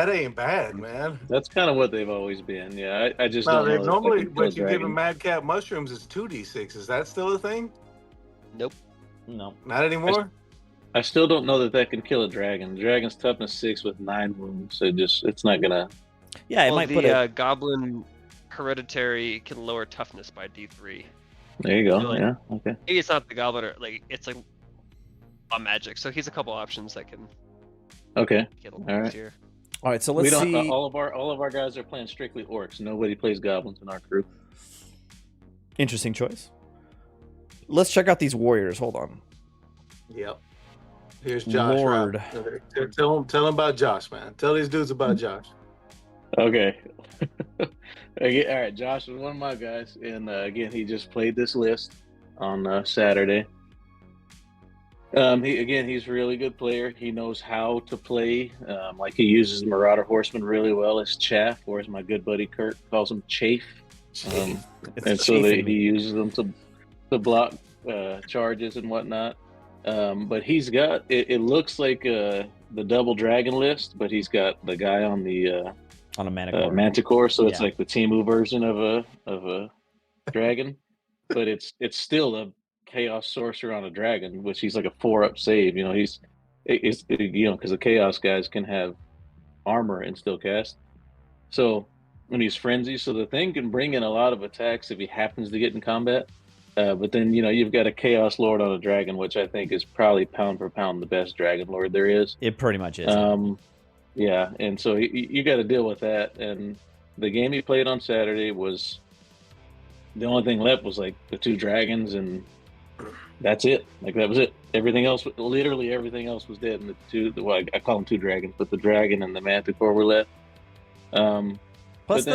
ain't bad, man. That's kind of what they've always been. Yeah, I just No, don't know. they normally when you give them madcap mushrooms, it's 2d6. Is that still a thing? Nope. No. Not anymore. I still don't know that can kill a dragon. The dragon's toughness 6 with 9 wounds, so it's not gonna. Yeah, it might put a goblin hereditary can lower toughness by D3. There you go. So, like, yeah. Okay. Maybe it's not the goblin, or like it's like a magic. So he's a couple options that can. Okay. Get a All little right. easier. All right, so let's see. All of our guys are playing strictly orcs. Nobody plays goblins in our crew. Interesting choice. Let's check out these warriors. Hold on. Yep. Here's Josh. Lord. Tell him about Josh, man. Tell these dudes about Josh. Okay. Okay. All right. Josh is one of my guys, and again, he just played this list on Saturday. He's a really good player. He knows how to play. Like he uses Marauder Horseman really well as chaff, or as my good buddy Kurt calls them, chafe. And so he uses them to block charges and whatnot. But he's got it looks like the double dragon list, but he's got the guy on the on a manticore, so it's like the Timu version of a dragon, but it's still a chaos sorcerer on a dragon, which he's like a 4-up save. You know, because the chaos guys can have armor and still cast. So when he's frenzy, so the thing can bring in a lot of attacks if he happens to get in combat. But then you've got a chaos lord on a dragon, which I think is probably pound for pound the best dragon lord there is. It pretty much is. Yeah, and so you got to deal with that. And the game he played on Saturday was the only thing left was like the 2 dragons, and that's it. Like that was it. Literally everything else was dead. And I call them 2 dragons, but the dragon and the manticore were left. Plus,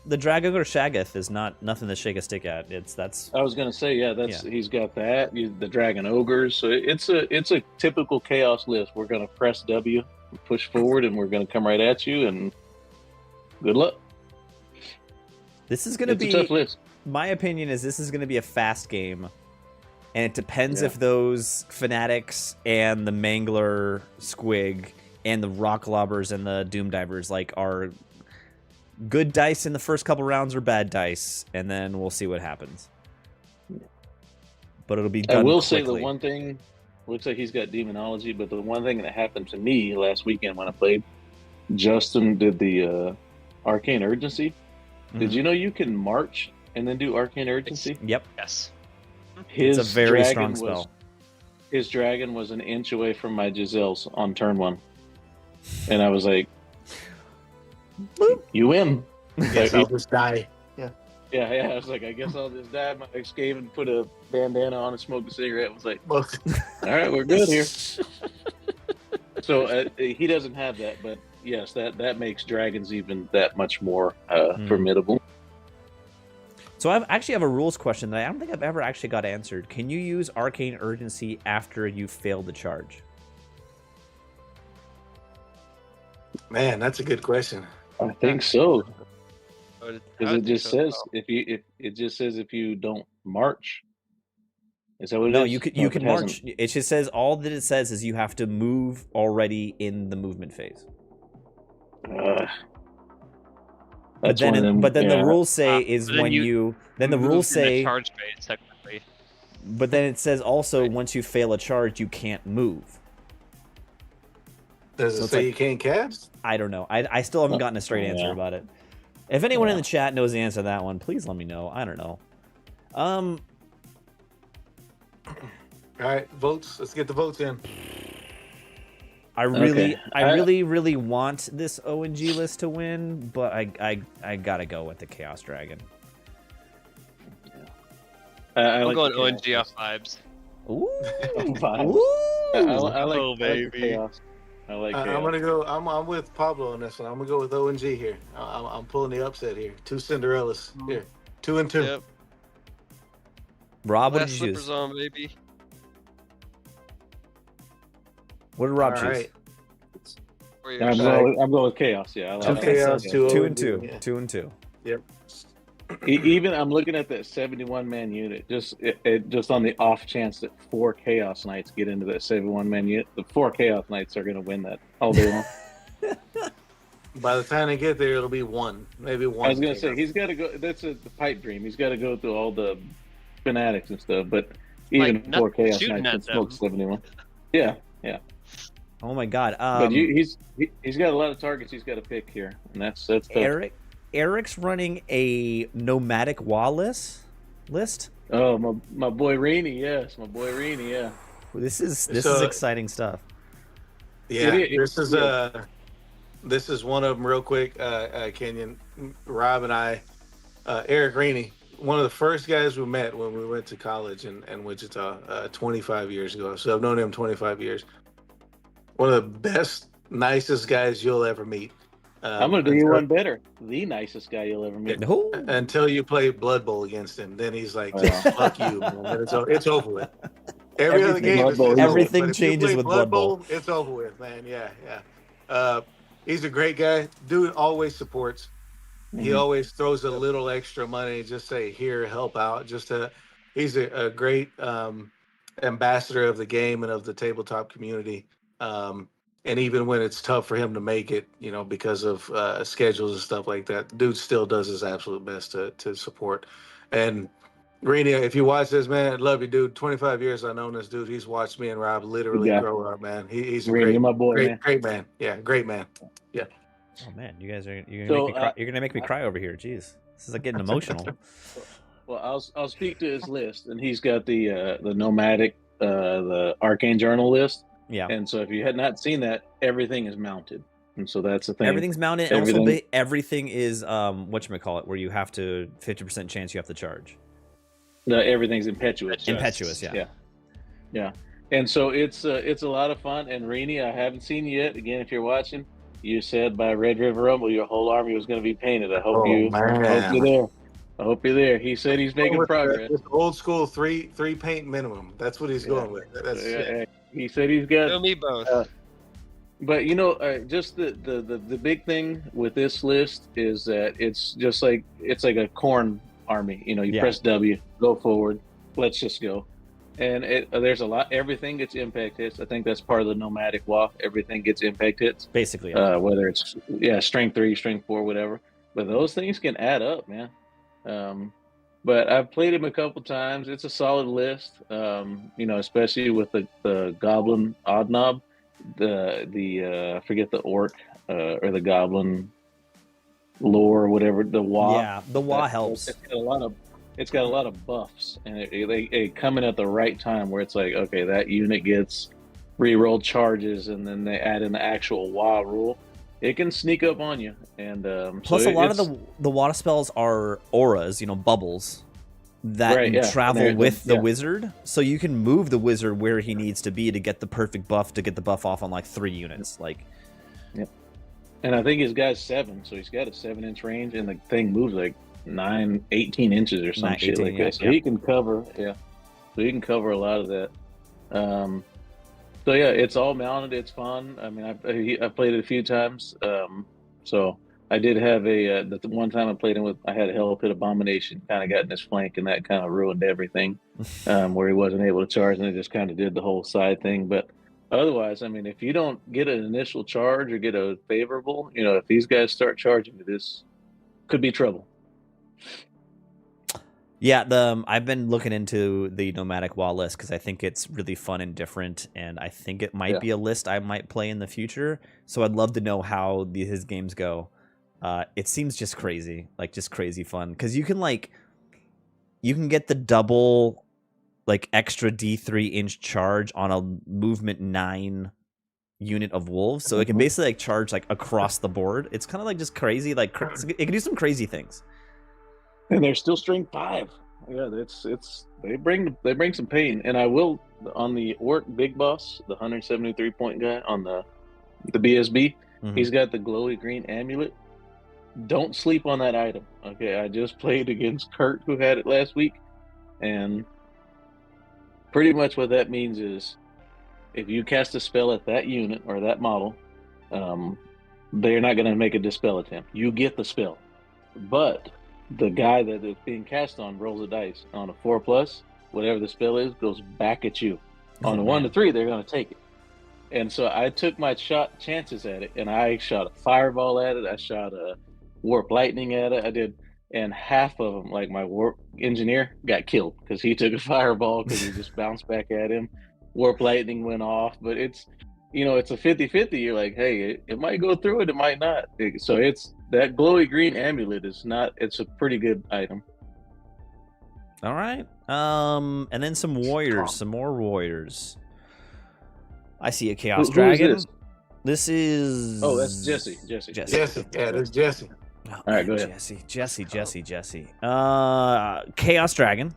the Dragog or Shaggoth is nothing to shake a stick at. I was gonna say, he's got that. The dragon ogres. So it's a typical chaos list. We're gonna press W, push forward, and we're gonna come right at you. And good luck. This is gonna be a tough list. My opinion is this is gonna be a fast game, and it depends if those fanatics and the Mangler Squig and the Rock Lobbers and the Doom Divers are good dice in the first couple rounds or bad dice, and then we'll see what happens. But it'll be done I will quickly. say the one thing, looks like he's got demonology, but the one thing that happened to me last weekend when I played, Justin did the Arcane Urgency. Mm-hmm. Did you know you can march and then do Arcane Urgency? Yep. Yes. It's a very strong spell. His dragon was an inch away from my Giselles on turn 1. And I was like, you win. Yes, I'll just die. Yeah. I was like, I guess I'll just die. My Skaven put a bandana on and smoked a cigarette. I was like, all right, we're good here. So he doesn't have that, but yes, that makes dragons even that much more formidable. So I actually have a rules question that I don't think I've ever actually got answered. Can you use Arcane Urgency after you failed the charge? Man, that's a good question. I think so. Because Because it just says if you don't march. Is that what it is? No, you can march. It just says all that it says is you have to move already in the movement phase. But then the rules say is when you then the rules say charge phase technically. But then it says also once you fail a charge you can't move. Does it say you can't cast? I don't know. I still haven't gotten a straight answer about it. If anyone in the chat knows the answer to that one, please let me know. I don't know. All right, votes. Let's get the votes in. I really want this ONG list to win, but I gotta go with the Chaos Dragon. I'm going ONG off vibes. Ooh, vibes. Ooh. I like, oh baby. I like chaos. I like chaos. I'm gonna go. I'm with Pablo on this one. I'm gonna go with ONG here. I'm pulling the upset here. 2 Cinderellas here. 2 and 2. Yep. Rob, what Last did you slippers choose? on, baby. What did Rob All choose? right. I'm going with chaos. Yeah, I like Chaos, chaos. 2 and 2. Yeah. 2 and 2. Yep. Even I'm looking at that 71-man unit. Just on the off chance that 4 Chaos Knights get into that 71-man unit, the 4 Chaos Knights are going to win that all day long. By the time they get there, it'll be 1, maybe 1. I was going to say he's got to go. That's the pipe dream. He's got to go through all the fanatics and stuff. But even Like, 4 Chaos shooting Knights at can smoke them. 71. Yeah. Oh my god. But he's got a lot of targets he's got to pick here, and that's tough. Eric's running a nomadic Waagh list. Oh, my boy Reenie, yes, my boy Reenie, yeah. This is exciting stuff. Yeah, this is one of them. Real quick, Kenyon, Rob, and I, Eric Reenie, one of the first guys we met when we went to college in Wichita 25 years ago. So I've known him 25 years. One of the best, nicest guys you'll ever meet. I'm going to do you one better. The nicest guy you'll ever meet. No. Until you play Blood Bowl against him. Then he's like, just fuck you, man. It's over with. Every other game is everything changes with Blood Bowl. It's over with, man. Yeah. He's a great guy. Dude always supports. He always throws a little extra money, just say, here, help out. He's a great ambassador of the game and of the tabletop community. And even when it's tough for him to make it, because of schedules and stuff like that, dude still does his absolute best to support. And Reenie, if you watch this, man, I love you, dude. 25 years I've known this dude. He's watched me and Rob literally grow up, man. He's a Reenie, my boy, great man. Yeah, great man. Yeah. Oh man, you guys are you're gonna make me cry over here. Jeez, this is like getting emotional. Well, I'll speak to his list, and he's got the Nomadic, the Arcane Journal list. Yeah. And so if you had not seen that, everything is mounted. And so that's the thing. Everything's mounted. And also everything is whatchamacallit, where you have to 50% chance you have to charge. No, everything's impetuous. Impetuous, yeah. Yeah. And so it's a lot of fun. And Reenie, I haven't seen you yet. Again, if you're watching, you said by Red River Rumble your whole army was going to be painted. I hope you're there. I hope you're there. He said he's making progress. It's old school three paint minimum. That's what he's going with. He said he's got. Show me both. But just the big thing with this list is that it's just like a corn army. You press W, go forward. Let's just go. And there's a lot. Everything gets impact hits. I think that's part of the nomadic Waagh. Everything gets impact hits. Basically, whether it's strength 3, strength 4, whatever. But those things can add up, man. But I've played him a couple times. It's a solid list. Especially with the Goblin odd knob, I forget the orc or the Goblin lore or whatever. The Waagh. Yeah, the Waagh helps. It's got a lot of buffs, and they come in at the right time where it's like, okay, that unit gets rerolled charges, and then they add in the actual Waagh rule. It can sneak up on you, and plus a lot of the water spells are auras, bubbles that travel with the wizard, so you can move the wizard where he needs to be to get the perfect buff, to get the buff off on like 3 units. And I think his guy's 7, so he's got a 7-inch range, and the thing moves like 18 inches or some 9, shit 18, like yeah, that. So yeah. he can cover, So he can cover a lot of that. So yeah, it's all mounted. It's fun. I mean, I played it a few times. So I did have the one time I played him with, I had a Hell Pit Abomination, kind of got in his flank, and that kind of ruined everything, where he wasn't able to charge, and it just kind of did the whole side thing. But otherwise, I mean, if you don't get an initial charge or get a favorable, if these guys start charging, this could be trouble. Yeah, I've been looking into the Nomadic Waagh list because I think it's really fun and different, and I think it might be a list I might play in the future. So I'd love to know how his games go. It seems just crazy, like just crazy fun, because you can get the double, like extra D3-inch charge on a movement 9 unit of wolves, so it can basically like charge like across the board. It's kind of like just crazy, like it can do some crazy things. And they're still strength 5. Yeah, they bring some pain. And I will, on the Orc Big Boss, the 173 point guy on the BSB, he's got the glowy green amulet. Don't sleep on that item. Okay, I just played against Kurt, who had it last week, and pretty much what that means is if you cast a spell at that unit or that model, they're not going to make a dispel attempt. You get the spell, but the guy that it's being cast on rolls a dice. On a 4+, whatever the spell is goes back at you. On a 1 to 3, they're going to take it. And so I took my chances at it, and I shot a fireball at it. I shot a warp lightning at it. I did, and half of them, like my warp engineer, got killed because he took a fireball because he just bounced back at him. Warp lightning went off, but it's it's a 50-50. You're like, hey, it might go through it, it might not. So it's that glowy green amulet is not. It's a pretty good item. All right. And then some warriors, some more warriors. I see a Chaos Dragon. Who is this is. Oh, that's Jesse. Jesse. Yeah, that's Jesse. Oh, all right, go ahead. Jesse. Chaos Dragon.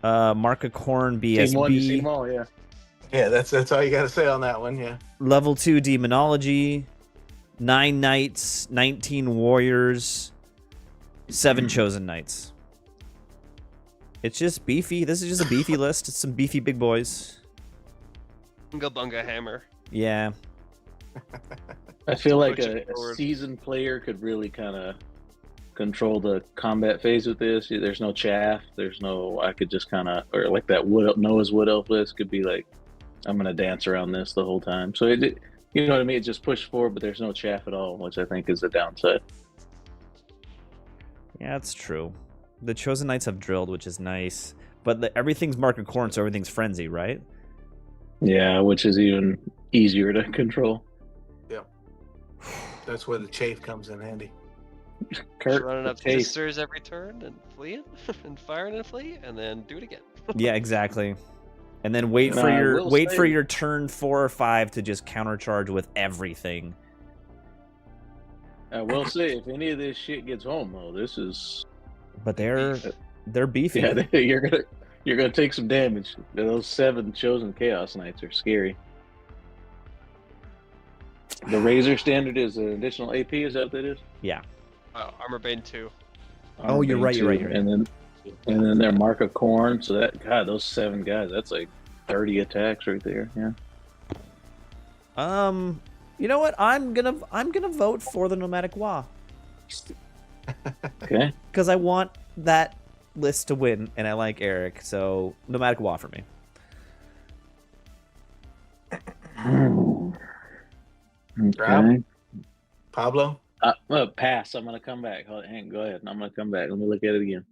Mark of Corn BSB. Team 1, you see them all, yeah. Yeah, that's all you got to say on that one. Yeah. Level 2 Demonology. 9 Knights, 19 Warriors, 7 Chosen Knights. It's just beefy. This is just a beefy list. It's some beefy big boys. Bunga Bunga Hammer. Yeah. I feel like a seasoned player could really kind of control the combat phase with this. There's no chaff. I could just kind of, or like that Noah's Wood Elf list could be like, I'm going to dance around this the whole time. So you know what I mean? It just pushed forward, but there's no chaff at all, which I think is the downside. Yeah, that's true. The Chosen Knights have drilled, which is nice. But everything's Mark of Corn, so everything's Frenzy, right? Yeah, which is even easier to control. Yeah. That's where the chafe comes in handy. Kurt, running up sisters every turn and fleeing and firing and flee, and then do it again. Yeah, exactly. And then wait for your turn 4 or 5 to just countercharge with everything. I will say, if any of this shit gets home, though, this is. But they're beefy. Yeah, you're gonna take some damage. Those 7 Chosen Chaos Knights are scary. The Razor standard is an additional AP. Is that what that is? Yeah. Armor Bane 2. You're right. And then their Mark of Corn. So those 7 guys, that's like 30 attacks right there. Yeah. You know what? I'm gonna vote for the Nomadic Waagh. Okay. Because I want that list to win, and I like Eric, so Nomadic Waagh for me. Okay. Pablo? Pass. I'm gonna come back. Go ahead. I'm gonna come back. Let me look at it again.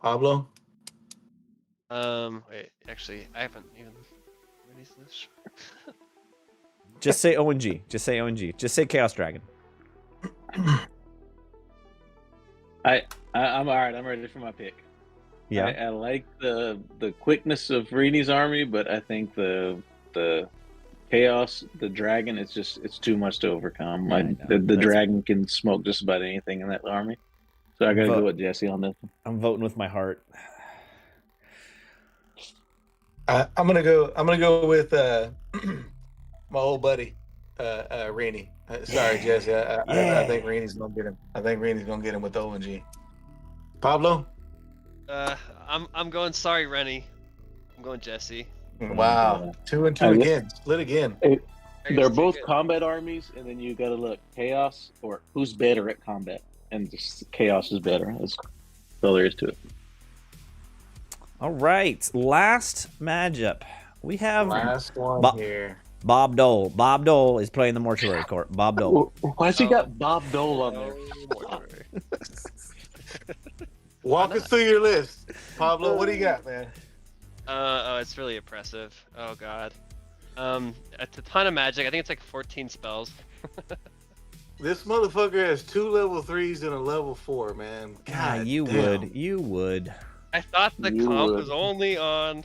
Pablo? Wait, actually, I haven't even released this. Just say ONG. Just say ONG. Just say Chaos Dragon. I'm all right. I'm ready for my pick. Yeah. I like the quickness of Rini's army, but I think the chaos, the dragon, it's too much to overcome. The dragon can smoke just about anything in that army. So I gotta go with Jesse on this one. I'm voting with my heart. I'm gonna go with my old buddy, Rainey. Sorry, Jesse. I Yeah. think Rainey's gonna get him. I think Rainey's gonna get him with the ONG. Pablo. I'm going. Sorry, Rennie. I'm going Jesse. Wow, 2 and 2 I- again. Split again. They're both combat armies, and then you got to look chaos or who's better at combat, and just chaos is better. That's all there is to it. All right, last matchup. We have Last one here. Bob Dole. Bob Dole is playing the Mortuary Court. Bob Dole. Why's he got Bob Dole on there? Mortuary. Walk us through your list, Pablo. What do you got, man? It's really oppressive. Oh god. It's a ton of magic. I think it's like 14 spells. This motherfucker has 2 level 3s and a level 4, man. God, you damn. would. I thought the You comp would. was only on.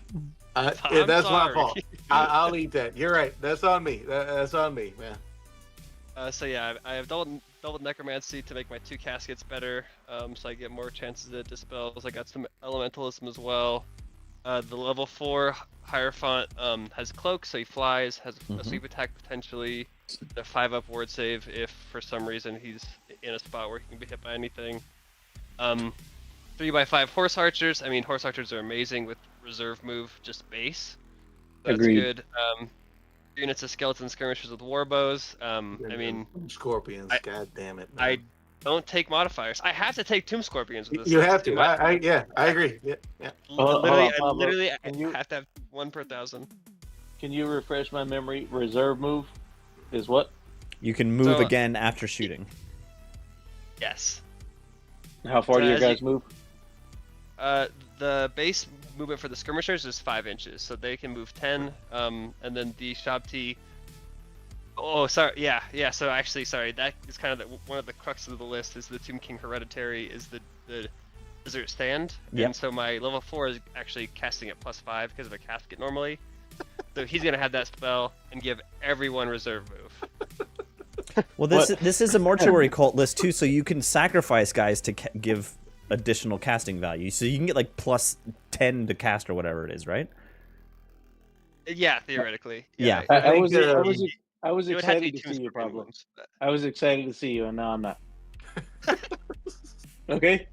Yeah, I'm that's my sorry. fault. I'll eat that. You're right. That's on me. That's on me, man. So yeah, I have double necromancy to make my 2 caskets better. So I get more chances at dispels. I got some elementalism as well. The level 4 Hierophant has cloak, so he flies, has a sweep attack potentially, a 5-up ward save if for some reason he's in a spot where he can be hit by anything. 3x5 horse archers. I mean, horse archers are amazing with reserve move, just base. That's Agreed. good. Units of skeleton skirmishers with warbows. I mean, Scorpions. I- God damn it. I man. don't take modifiers. I have to take Tomb Scorpions with this. You list. have to. I agree. Yeah. Literally, Pablo, I can you- have to have 1 per 1,000. Can you refresh my memory? Reserve move is what? You can move So, again after shooting. Yes. How far So do your as guys you- move? The base movement for the skirmishers is 5 inches, so they can move 10. And then the Shabti. Oh, sorry. Yeah. So actually, sorry. That is kind of one of the crux of the list. Is the Tomb King Hereditary is the Desert Stand. Yep. And so my level 4 is actually casting at +5 because of a casket normally. So he's gonna have that spell and give everyone reserve move. Well, this is a Mortuary Cult list too, so you can sacrifice guys to give additional casting value. So you can get like +10 to cast or whatever it is, right? Yeah, theoretically. Yeah. I was It would have to be excited to Tomb see you, Scorpion Pablo. moves, but- I was excited to see you, and now I'm not. Okay.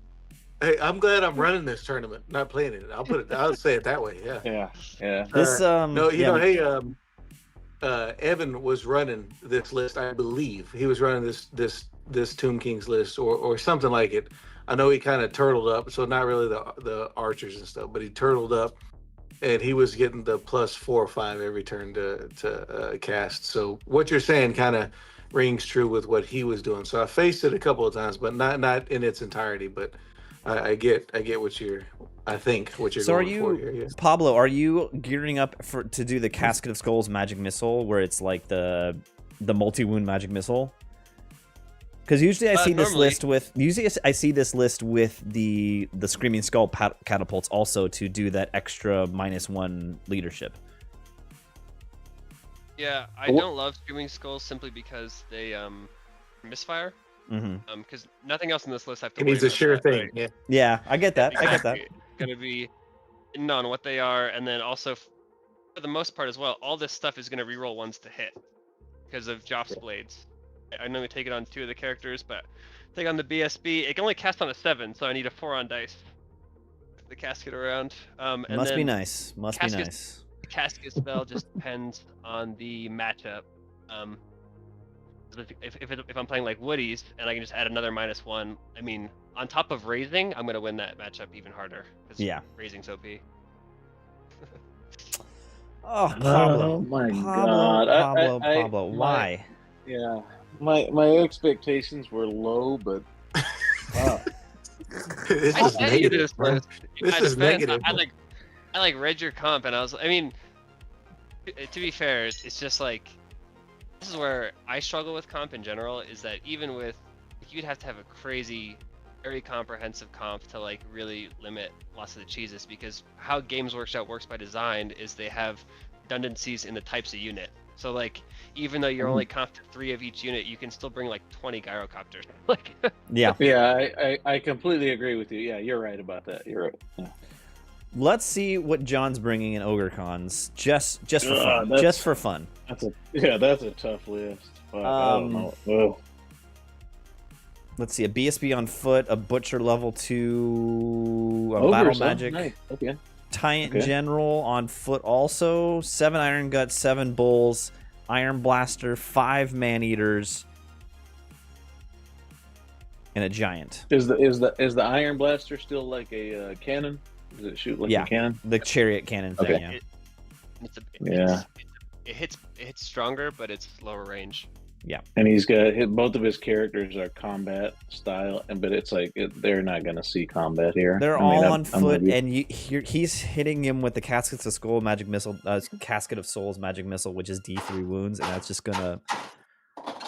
Hey, I'm glad I'm running this tournament, not playing it. I'll say it that way. Yeah. Yeah. This No, you yeah, know, hey, Evan was running this list, I believe. He was running this Tomb Kings list or something like it. I know he kind of turtled up, so not really the archers and stuff, but he turtled up, and he was getting the +4 or 5 every turn to cast. So what you're saying kind of rings true with what he was doing. So I faced it a couple of times, but not in its entirety. But I get what you're. I think what you're So are going for you, here. Yes. Pablo? Are you gearing up to do the Casket of Skulls magic missile, where it's like the multi-wound magic missile? Because usually I see this normally. list with the Screaming Skull catapults also to do that extra -1 leadership. Yeah, I don't love Screaming Skulls simply because they misfire. Mm-hmm. Because nothing else in this list I have to It worry needs a about sure that, thing. right? Yeah. Yeah, I get that. I get that. Gonna be hidden on what they are, and then also for the most part as well, all this stuff is gonna reroll ones to hit because of Joff's blades. I normally take it on 2 of the characters, but take on the BSB, it can only cast on a 7, so I need a 4 on dice. The casket around. And Must be then nice. Must be Casket- nice. The casket spell just depends on the matchup. If I'm playing like Woodies and I can just add another -1, I mean, on top of raising, I'm gonna win that matchup even harder. 'Cause Yeah. raising's OP. Oh, Pablo. Oh my Pablo, God. Pablo. Why? Yeah. My expectations were low, but wow. This I is sent you negative. this man. list. This My is defense, negative. I like read your comp and I mean, to be fair, it's just like this is where I struggle with comp in general. Is that even with you'd have to have a crazy, very comprehensive comp to like really limit lots of the cheeses, because how Games Workshop works by design is they have redundancies in the types of unit. So like even though you're only comped to 3 of each unit, you can still bring like 20 gyrocopters. Like Yeah. Yeah, I completely agree with you. Yeah, you're right about that. You're right. Yeah. let's see what John's bringing in Ogre Cons, just for fun. Just for fun. That's a tough list. Fuck, I don't know. Ugh. Let's see, a BSB on foot, a Butcher level 2, a Ogres, Battle huh? Magic, Nice. Okay. Tyrant Okay. General on foot also, 7 Iron Guts, 7 Bulls, Iron Blaster, 5 Man-Eaters, and a Giant. Is the Iron Blaster still like a cannon? Does it shoot like a cannon? The Chariot Cannon thing, Okay. yeah. It hits stronger, but it's lower range. And he's got both of his characters are combat style, but it's like they're not going to see combat here. They're all on foot, and he's hitting him with the Casket of Skull Magic Missile, Casket of Souls Magic Missile, which is D3 wounds, and that's just gonna.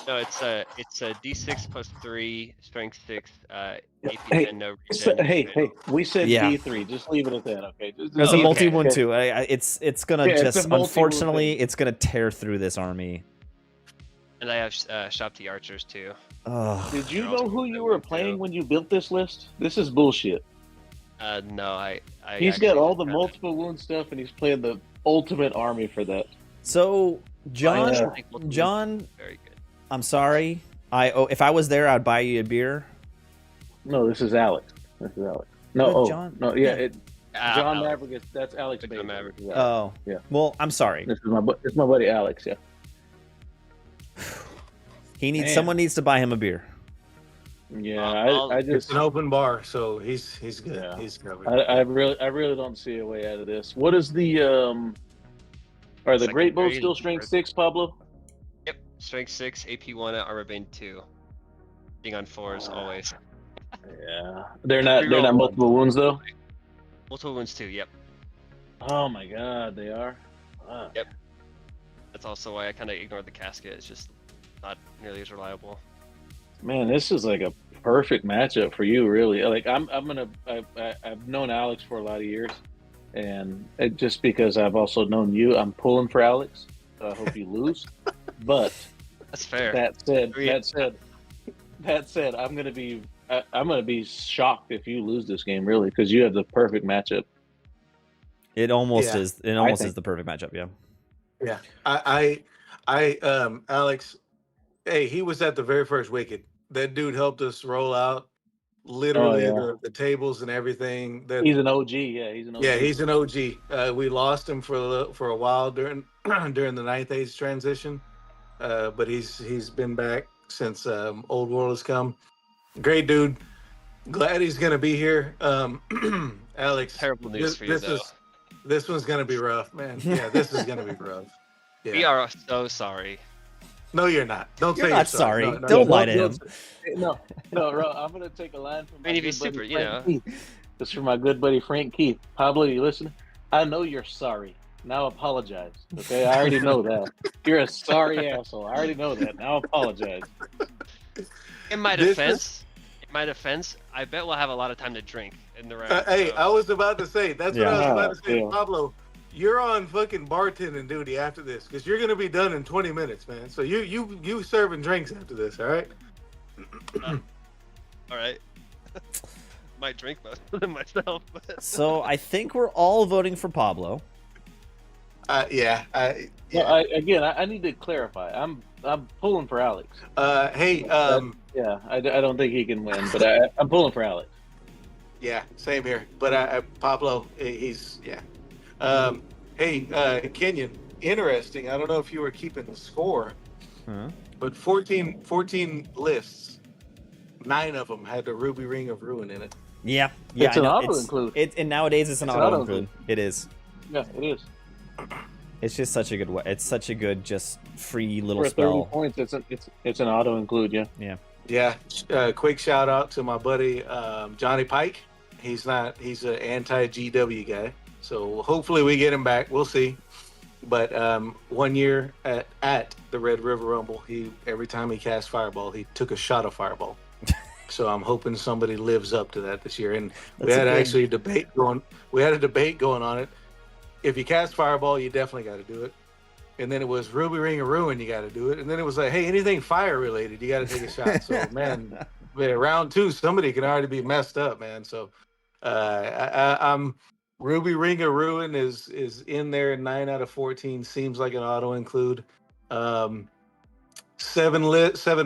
No, it's a D6 plus 3, strength 6, AP Hey, 10, no So, regen. hey, we said Yeah. D3. Just leave it at that, okay? There's a Okay. multi wound too. It's gonna Yeah, it's just a multi-wound unfortunately thing. it's gonna tear through this army. And I have Shop T archers too. Ugh. Did you They're know all who you different were wounds, playing too. when you built this list? This is bullshit. No, I He's actually got all the found it. multiple wound stuff, and he's playing the ultimate army for that. So John, I think multiple John, very good. I'm sorry. If I was there, I'd buy you a beer. No, this is Alex. No, But John- John Alex. Maverick. That's Alex. John Baker. Maverick. This is Alex. Oh, Yeah. Well, I'm sorry. This is my buddy Alex. Yeah. Man. Someone needs to buy him a beer. Yeah, I'll- I It's just an open bar, so he's good. Yeah. He's covered. I really don't see a way out of this. What is the are the Great Bows Secondary still strength first. 6, Pablo? Yep, strength 6, AP 1, armor bane 2. Being on 4s always. Yeah. They're not Reroll multiple wounds though? Multiple wounds too. Yep. Oh my god, they are. Wow. Yep. That's also why I kind of ignored the casket. It's just not nearly as reliable. Man, this is like a perfect matchup for you, really. Like I've known Alex for a lot of years, and just because I've also known you, I'm pulling for Alex. So I hope you lose. But That's fair. that said, I'm gonna be shocked if you lose this game, really, because you have the perfect matchup. It almost Yeah. is. It almost think- is the perfect matchup. Yeah. Yeah, Alex, hey, he was at the very first Wicked. That dude helped us roll out literally the tables and everything. That He's an OG, yeah. He's an OG. yeah, he's an OG. We lost him for a while during during the Ninth Age transition, but he's been back since Old World has come. Great dude. Glad he's gonna be here. Alex, Terrible news for you, though. This one's gonna be rough, man. Yeah, this is gonna be rough. Yeah. We are so sorry. No, you're not. Don't You're say not you're sorry. No, Don't lie to him. No, Ro, I'm gonna take a line from my I mean, if good he's buddy super, you Frank know. Keith. This is from my good buddy Frank Keith. Pablo, you listening? I know you're sorry. Now apologize. Okay, I already know that. You're a sorry asshole. I already know that. Now apologize. In my This defense, I bet we'll have a lot of time to drink in the round. Hey, so- I was about to say. That's what Yeah. I was about to say, Yeah. Pablo. You're on fucking bartending duty after this because you're gonna be done in 20 minutes, man. So you serving drinks after this, all right? All right. Might drink most of them myself, but So I think we're all voting for Pablo. Yeah. No, I need to clarify. I'm pulling for Alex. Hey. Yeah, I don't think he can win, but I'm pulling for Alex. Yeah. Same here. But Pablo, he's yeah. Hey, Kenyon. Interesting. I don't know if you were keeping the score, Huh? but 14 lists. 9 of them had the Ruby Ring of Ruin in it. Yeah. It's I an know. auto include. And nowadays it's an It's an auto auto include. It is. Yeah, it is. It's just such a good way. It's such a good, just free little For 30 spell. points, it's an auto include. Yeah. Yeah. Quick shout out to my buddy Johnny Pike. He's an anti-GW guy. So hopefully we get him back. We'll see. But 1 year at the Red River Rumble, every time he cast Fireball, he took a shot of Fireball. So I'm hoping somebody lives up to that this year. And we That's had a good- actually a debate going. We had a debate going on it. If you cast Fireball, you definitely got to do it. And then it was Ruby Ring of Ruin, you got to do it. And then it was like, hey, anything fire related, you got to take a shot. So man, round 2, somebody can already be messed up, man. So I'm Ruby Ring of Ruin is in there. 9 out of 14 seems like an auto include. 7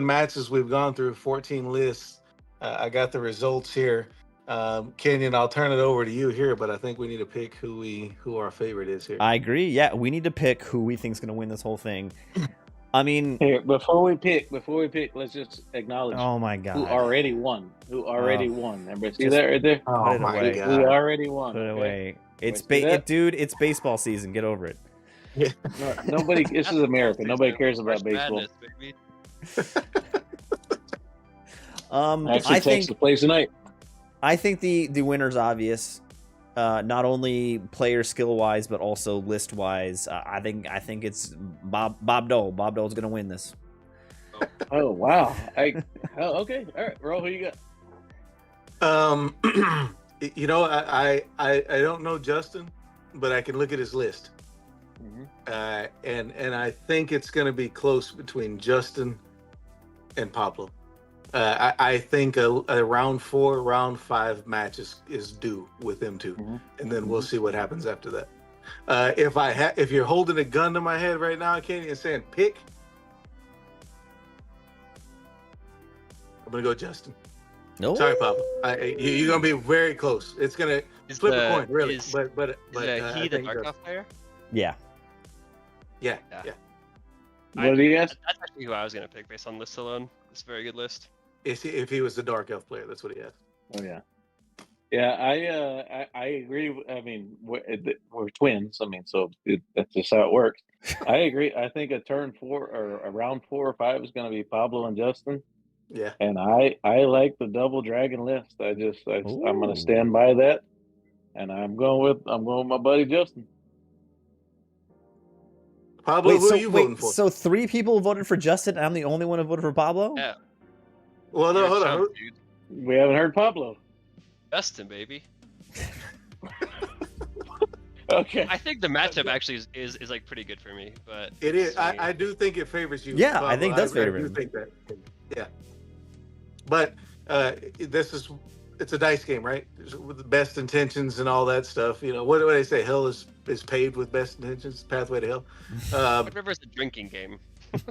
matches we've gone through, 14 lists. I got the results here. Kenyon, I'll turn it over to you here, but I think we need to pick who our favorite is here. I agree. Yeah, we need to pick who we think is going to win this whole thing. I mean, here, before we pick, let's just acknowledge. Oh my god, who already won? Everybody see that right there? Put it away. God. We already won. Put it okay? away. It's that? dude. It's baseball season. Get over it. Yeah. No, nobody. This is America. Nobody cares about baseball. Madness, baby. Actually, I Texas think plays tonight. I think the winner's obvious. Not only player skill wise, but also list wise. I think it's Bob Dole. Bob Dole's gonna win this. Oh wow! Okay. All right, Ro, who you got? You know, I don't know Justin, but I can look at his list. And I think it's going to be close between Justin and Pablo. I think a round 4, round 5 match is due with them two, and then we'll see what happens after that. If you're holding a gun to my head right now, Kenny, and saying pick, I'm gonna go Justin. No, Sorry, Pablo. You're gonna be very close. It's gonna flip a coin, really. But he the Dark Elf player? Yeah. Yeah. What do you guys? That's actually who I was gonna pick based on list alone. It's a very good list. If he was the Dark Elf player, that's what he has. Oh yeah. Yeah, I agree. I mean, we're twins. I mean, so that's just how it works. I agree. I think a turn 4 or a round 4 or 5 is going to be Pablo and Justin. Yeah. And I like the double dragon list. I'm going to stand by that, and I'm going with my buddy Justin. Pablo, who are you voting for? So 3 people voted for Justin, and I'm the only one who voted for Pablo? Yeah. Well, no, hold on. Dude. We haven't heard Pablo. Justin, baby. Okay. I think the matchup actually is like pretty good for me, but It is. I do think it favors you. Yeah, Pablo. I think that's I favor do him. think that. Yeah. But it's a dice game, right? With the best intentions and all that stuff. You know, what do they say? Hell is paved with best intentions. Pathway to hell. River is a drinking game.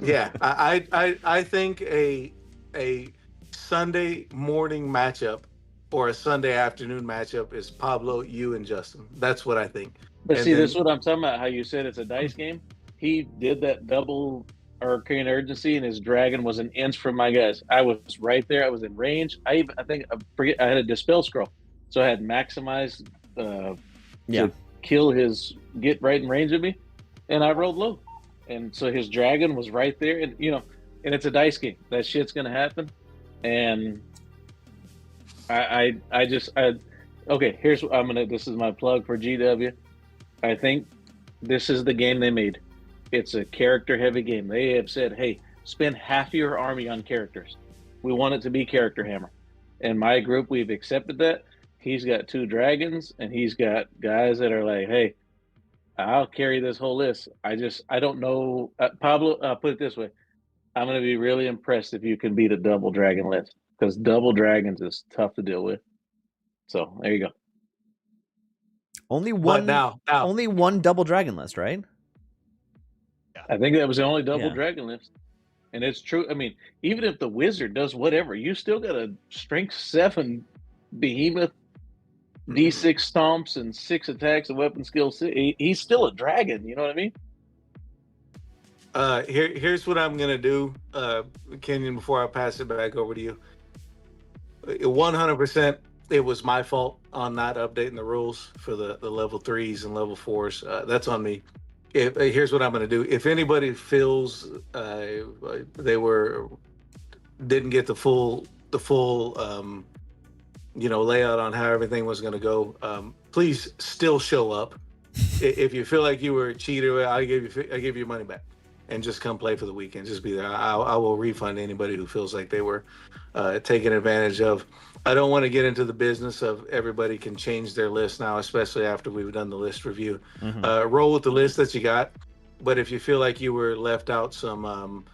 Yeah, I think a Sunday morning matchup or a Sunday afternoon matchup is Pablo, you, and Justin. That's what I think. But And see, then- this is what I'm talking about. How you said it's a dice game. He did that double arcane urgency, and his dragon was an inch from my guys. I was right there. I was in range. I had a dispel scroll, so I had maximized to kill get right in range of me, and I rolled low, and so his dragon was right there, and and it's a dice game. That shit's gonna happen, and okay. Here's what this is my plug for GW. I think this is the game they made. It's a character heavy game. They have said, hey, spend half your army on characters. We want it to be Character Hammer. In my group, we've accepted that. He's got 2 dragons, and he's got guys that are like, hey, I'll carry this whole list. I don't know. Pablo, I'll put it this way. I'm going to be really impressed if you can beat a double dragon list, because double dragons is tough to deal with. So there you go. Only one now. Only one double dragon list, right? I think that was the only double Yeah. dragon list. And it's true. I mean, even if the wizard does whatever, you still got a strength 7 behemoth, D6 stomps, and 6 attacks and weapon skill 6. He's still a dragon. You know what I mean? Here's what I'm gonna do, Kenyon. Before I pass it back over to you, 100%. It was my fault on not updating the rules for the level 3s and level 4s. That's on me. Here's what I'm going to do. If anybody feels they didn't get the full layout on how everything was going to go, please still show up. If you feel like you were cheated, I give you your money back, and just come play for the weekend. Just be there. I will refund anybody who feels like they were taken advantage of. I don't want to get into the business of everybody can change their list now, especially after we've done the list review. Roll with the list that you got. But if you feel like you were left out some,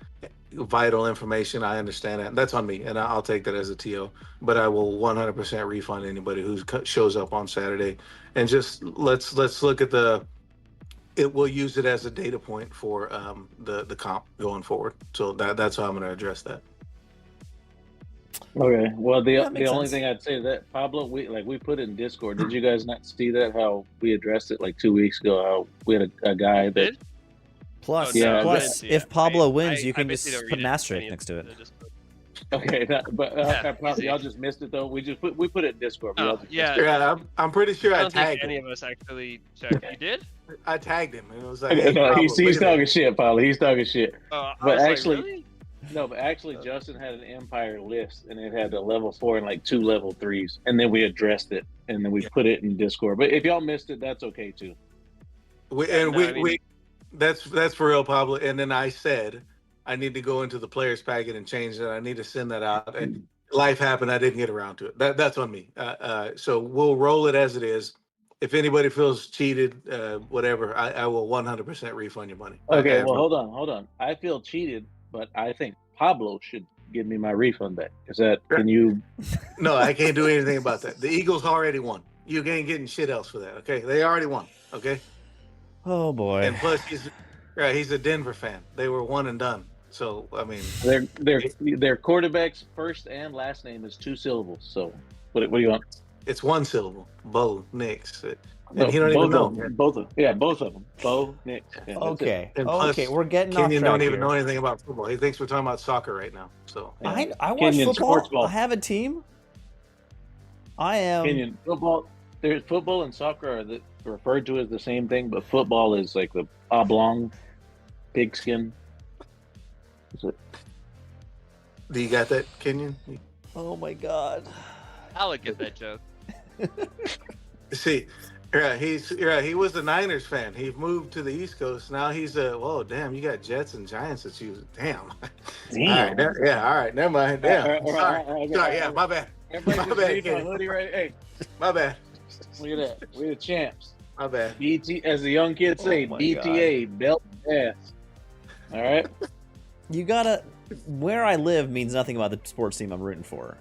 vital information. I understand that. That's on me, and I'll take that as a TO. But I will 100% refund anybody who shows up on Saturday. And just let's look at the. It will use it as a data point for the comp going forward. So that's how I'm going to address that. Okay. Well, the makes only sense. thing I'd say that Pablo, we put it in Discord. Did you guys not see that? How we addressed it like 2 weeks ago? How we had a guy that. Did? Plus, Oh, no, Yeah, I plus, didn't see if it. Pablo I- wins, I- you I can basically just don't put an read asterisk any of next to it. the Discord. Okay, but Yeah, probably easy. y'all just missed it though. We put it in Discord. But Oh, y'all just yeah. Yeah, I'm pretty sure I I don't think tagged any him. of us actually checked. You did? I tagged him, and it was like, missed hey, it. No, Pablo, he's look at talking this. shit, Paulo. He's talking shit. I But was actually, like, really? No, but actually, Justin had an Empire list, and it had a level 4 and like 2 level 3s, and then we addressed it, and then we put it in Discord. But if y'all missed it, that's okay too. That's for real, Pablo. And then I said I need to go into the players packet and change that. I need to send that out. And life happened. I didn't get around to it. That's on me. So we'll roll it as it is. If anybody feels cheated, whatever, I will 100% refund your money. Okay, well, hold on. I feel cheated, but I think Pablo should give me my refund back. Can you? No, I can't do anything about that. The Eagles already won. You ain't getting shit else for that. Okay, they already won. Okay. Oh boy. And plus, he's a Denver fan. They were one and done. So I mean, their quarterback's first and last name is 2 syllables. So what do you want? it's 1 syllable. Bo Nix. And No, he don't even know. both of them. Bo, Nick. Yeah, Okay. And plus, Okay, we're getting off Kenyon track don't even here. know anything about football. He thinks we're talking about soccer right now. So I watch Kenyon, football. sports ball. I have a team. I am. Kenyon, football. There's football and soccer are referred to as the same thing, but football is like the oblong pigskin. do you got that, Kenyon? Oh my god. I would get that joke. See, he was a Niners fan. He moved to the East Coast. Now he's whoa, damn, you got Jets and Giants that you damn. All right, never mind. Damn. Sorry, yeah, my bad. Everybody My just bad, read my Kenny. hoodie right. Hey, My bad. look at that. We're the champs. My bad. BT, as the young kids say, Oh my BTA, belt ass. All right. You gotta. Where I live means nothing about the sports team I'm rooting for.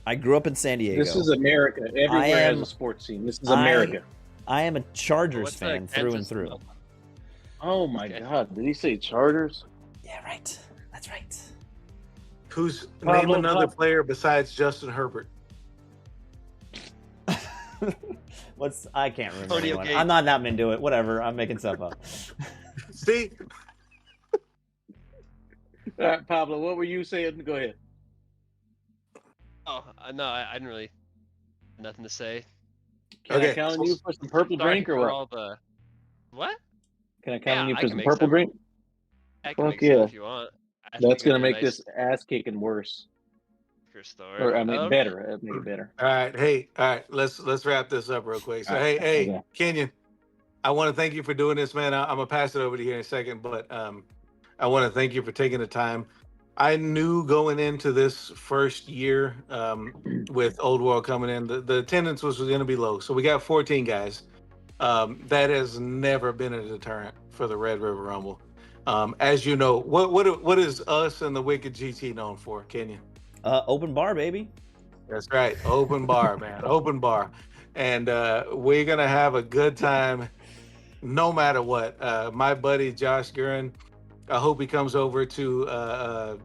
I grew up in San Diego. This is America. Everywhere has a sports team. This is America. I am a Chargers What's fan that through and Kansas through. spell? Oh my Okay. God! Did he say Chargers? Yeah, right. That's right. Who's Pablo, name another Pablo. player besides Justin Herbert? I can't remember Antonio anyone. Gates. I'm not that into it. Whatever. I'm making stuff up. See, All right, Pablo, what were you saying? Go ahead. Oh, no, I didn't really. Nothing to say. Can I Okay. count on you for some purple Sorry drink or for what? all the. What? Can I count Yeah, on you I for can some make purple some. drink? I can Fuck make some yeah. if you want. That's gonna make this ass kicking worse, Store. or I mean better. That'd make it better. all right. Let's wrap this up real quick. So All right, hey, okay. Kenyon, I want to thank you for doing this, man. I'm gonna pass it over to you here in a second, but I want to thank you for taking the time. I knew going into this first year with Old World coming in, the attendance was going to be low. So we got 14 guys. That has never been a deterrent for the Red River Rumble. As you know, what is us and the Wicked GT known for, Kenyon? Open bar, baby. That's right. Open bar, man. Open bar. And we're going to have a good time no matter what. My buddy, Josh Gurin, I hope he comes over to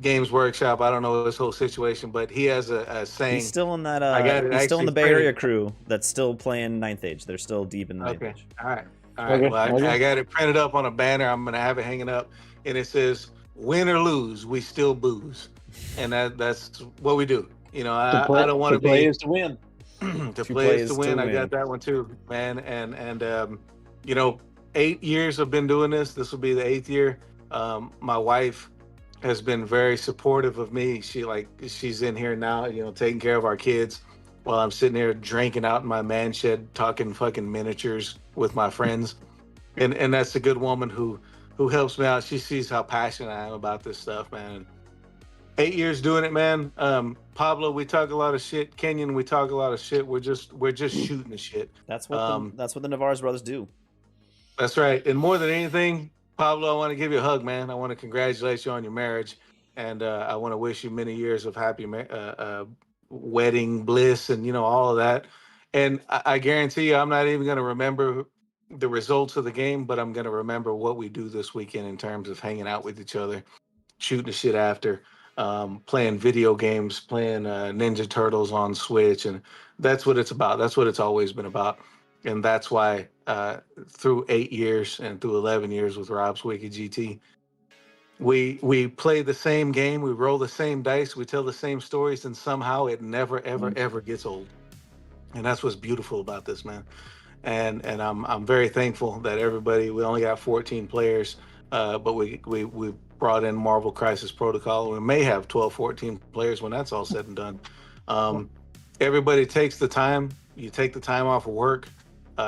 Games Workshop. I don't know this whole situation, but he has a saying. He's still in that. I got it He's still in the actually Bay Area printed. crew that's still playing Ninth Age. They're still deep in the Ninth Okay. Age. All right. Okay, Well, okay. I got it printed up on a banner. I'm going to have it hanging up. And it says, win or lose, we still booze. And that's what we do. You know, I don't want to play be is to win. to play is to win. I got that one too, man. And you know, 8 years I've been doing this. This will be the 8th year. My wife has been very supportive of me. She's in here now, you know, taking care of our kids while I'm sitting here drinking out in my man shed, talking fucking miniatures with my friends. And that's a good woman who helps me out. She sees how passionate I am about this stuff, man. 8 years doing it, man. Pablo, we talk a lot of shit. Kenyon, we talk a lot of shit. We're just shooting the shit. That's what the Navarez brothers do. That's right. And more than anything, Pablo, I want to give you a hug, man. I want to congratulate you on your marriage, and I want to wish you many years of happy wedding bliss, and all of that. And I guarantee you, I'm not even going to remember the results of the game, but I'm going to remember what we do this weekend in terms of hanging out with each other, shooting the shit after, playing video games, playing Ninja Turtles on Switch, and that's what it's about. That's what it's always been about, and that's why through 8 years and through 11 years with Rob's Wicked GT, we play the same game, we roll the same dice, we tell the same stories, and somehow it never ever ever gets old. And that's what's beautiful about this, man. And I'm very thankful that everybody. We only got 14 players, but we brought in Marvel Crisis Protocol. We may have 12, 14 players when that's all said and done. Everybody takes the time. You take the time off of work.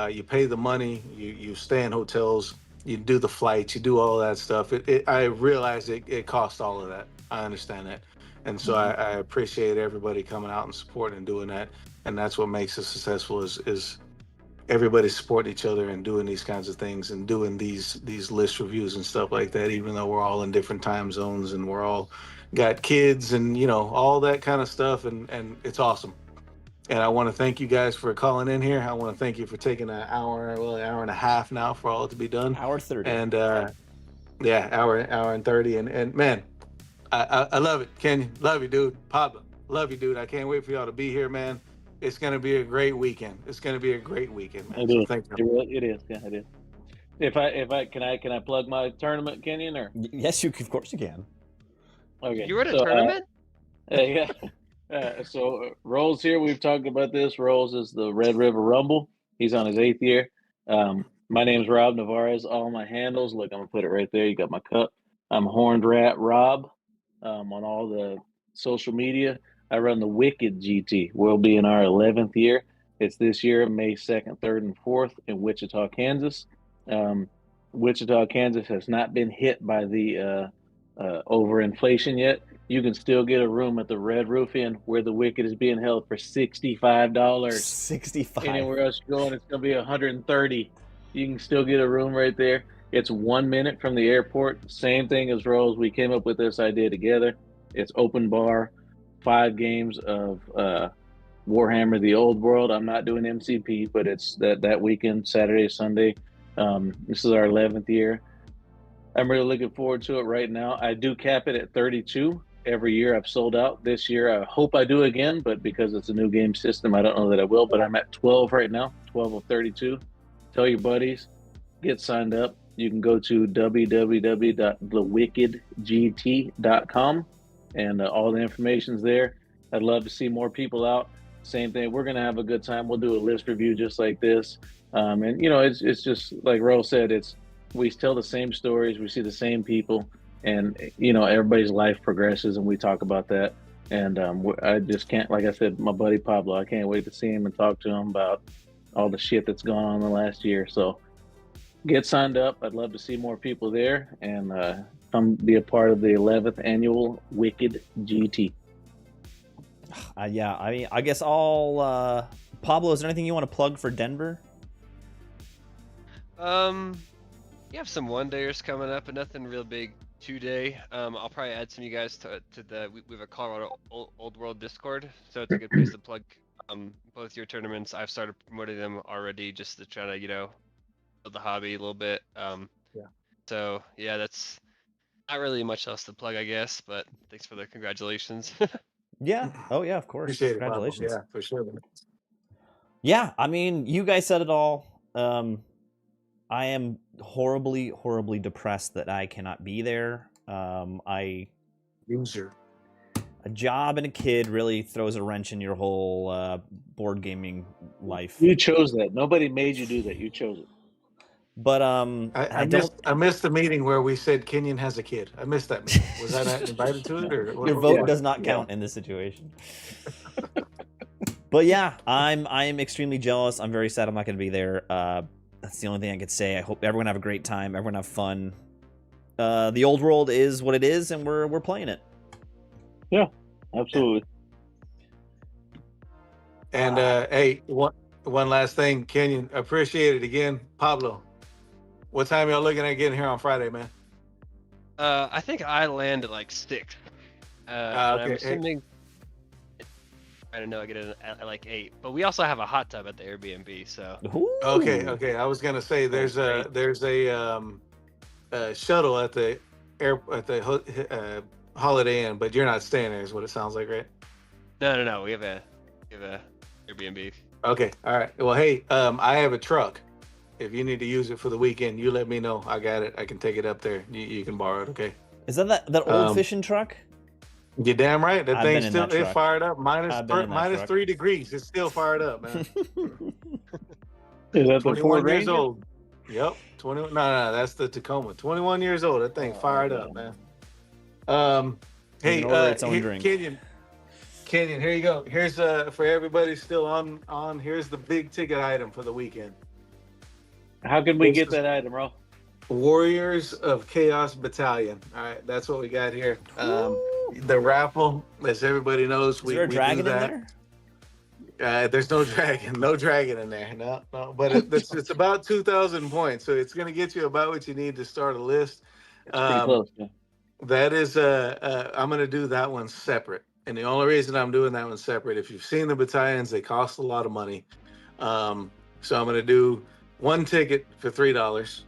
You pay the money. You stay in hotels. You do the flights. You do all that stuff. I realize it costs all of that. I understand that, and so I appreciate everybody coming out and supporting and doing that. And that's what makes us successful is everybody supporting each other and doing these kinds of things and doing these list reviews and stuff like that, even though we're all in different time zones and we're all got kids and all that kind of stuff, and it's awesome. And I want to thank you guys for calling in here. I want to thank you for taking an hour and a half now for all it to be done. Hour 30. And yeah, hour and 30. And man, I love it. Kenyon, love you, dude. Pablo, love you, dude. I can't wait for y'all to be here, man. It's going to be a great weekend. It's going to be a great weekend, man. So thank you. It is. Yeah, it is. If I can I plug my tournament, Kenyon, or? Yes, of course you can. Okay. You were at a tournament? Yeah. So Rolls here. We've talked about this. Rolls is the Red River Rumble. He's on his 8th year. My name's Rob Navarez. All my handles. Look, I'm gonna put it right there. You got my cup. I'm Horned Rat Rob on all the social media. I run the Wicked GT. We'll be in our 11th year. It's this year, May 2nd, 3rd, and 4th in Wichita, Kansas. Wichita, Kansas has not been hit by the overinflation yet. You can still get a room at the Red Roof Inn where the Wicked is being held for $65. $65. Anywhere else you're going, it's going to be $130. You can still get a room right there. It's 1 minute from the airport. Same thing as Rose. We came up with this idea together. It's open bar, 5 games of Warhammer: The Old World. I'm not doing MCP, but it's that weekend, Saturday, Sunday. This is our 11th year. I'm really looking forward to it right now. I do cap it at 32. Every year I've sold out. This year I hope I do again, but because it's a new game system, I don't know that I will. But I'm at 12 right now, 12 of 32. Tell your buddies, get signed up. You can go to www.thewickedgt.com, and all the information's there. I'd love to see more people out. Same thing. We're going to have a good time. We'll do a list review just like this. And, it's just like Rose said, we tell the same stories. We see the same people. And, everybody's life progresses, and we talk about that. And I just can't, like I said, my buddy Pablo, I can't wait to see him and talk to him about all the shit that's gone on in the last year. So get signed up. I'd love to see more people there, and come be a part of the 11th annual Wicked GT. Yeah, I mean, I guess Pablo, is there anything you want to plug for Denver? You have some one-dayers coming up, but nothing real big today. I'll probably add some of you guys to we have a Colorado Old World Discord, so it's a good place to plug both your tournaments. I've started promoting them already, just to try to build the hobby a little bit. So yeah, that's not really much else to plug, I guess, but thanks for the congratulations. Yeah. Oh yeah, of course. Appreciate Congratulations. it, Pablo. Yeah, for sure. Yeah, I mean, you guys said it all. I am horribly, horribly depressed that I cannot be there. Loser. A job and a kid really throws a wrench in your whole board gaming life. You chose that. Nobody made you do that. You chose it. But I missed the meeting where we said Kenyon has a kid. I missed that meeting. Was I not invited to it, or your vote does not count in this situation? But yeah, I am extremely jealous. I'm very sad I'm not going to be there. That's the only thing I could say. I hope everyone have a great time. Everyone have fun. The old world is what it is, and we're playing it. Yeah, absolutely. And hey, one last thing, Kenyon, appreciate it again. Pablo, What time y'all looking at getting here on Friday, man? I think I land at like 6. And I'm assuming. I don't know. I get it at like 8, but we also have a hot tub at the Airbnb. So. Ooh. Okay. I was gonna say there's a shuttle at the Holiday Inn, but you're not staying there, is what it sounds like, right? No. We have a Airbnb. Okay. All right. Well, hey, I have a truck. If you need to use it for the weekend, you let me know. I got it. I can take it up there. You can borrow it. Okay. Is that old fishing truck? You're damn right. That thing's still it's fired up. Minus 3 degrees. It's still fired up, man. Is that the 21 Ford years Ranger? old. Yep. 21. No, that's the Tacoma. 21 years old. That thing fired up, man. Hey, its own drink. Kenyon, here you go. Here's for everybody still on. Here's the big ticket item for the weekend. How can we get that item, bro? Warriors of Chaos Battalion. All right, that's what we got here. The raffle, as everybody knows, Is there a dragon in there? There's no dragon in there. No. But it's about 2,000 points, so it's going to get you about what you need to start a list. Pretty close. Yeah. That is, I'm going to do that one separate, and the only reason I'm doing that one separate, if you've seen the battalions, they cost a lot of money. So I'm going to do 1 ticket for $3,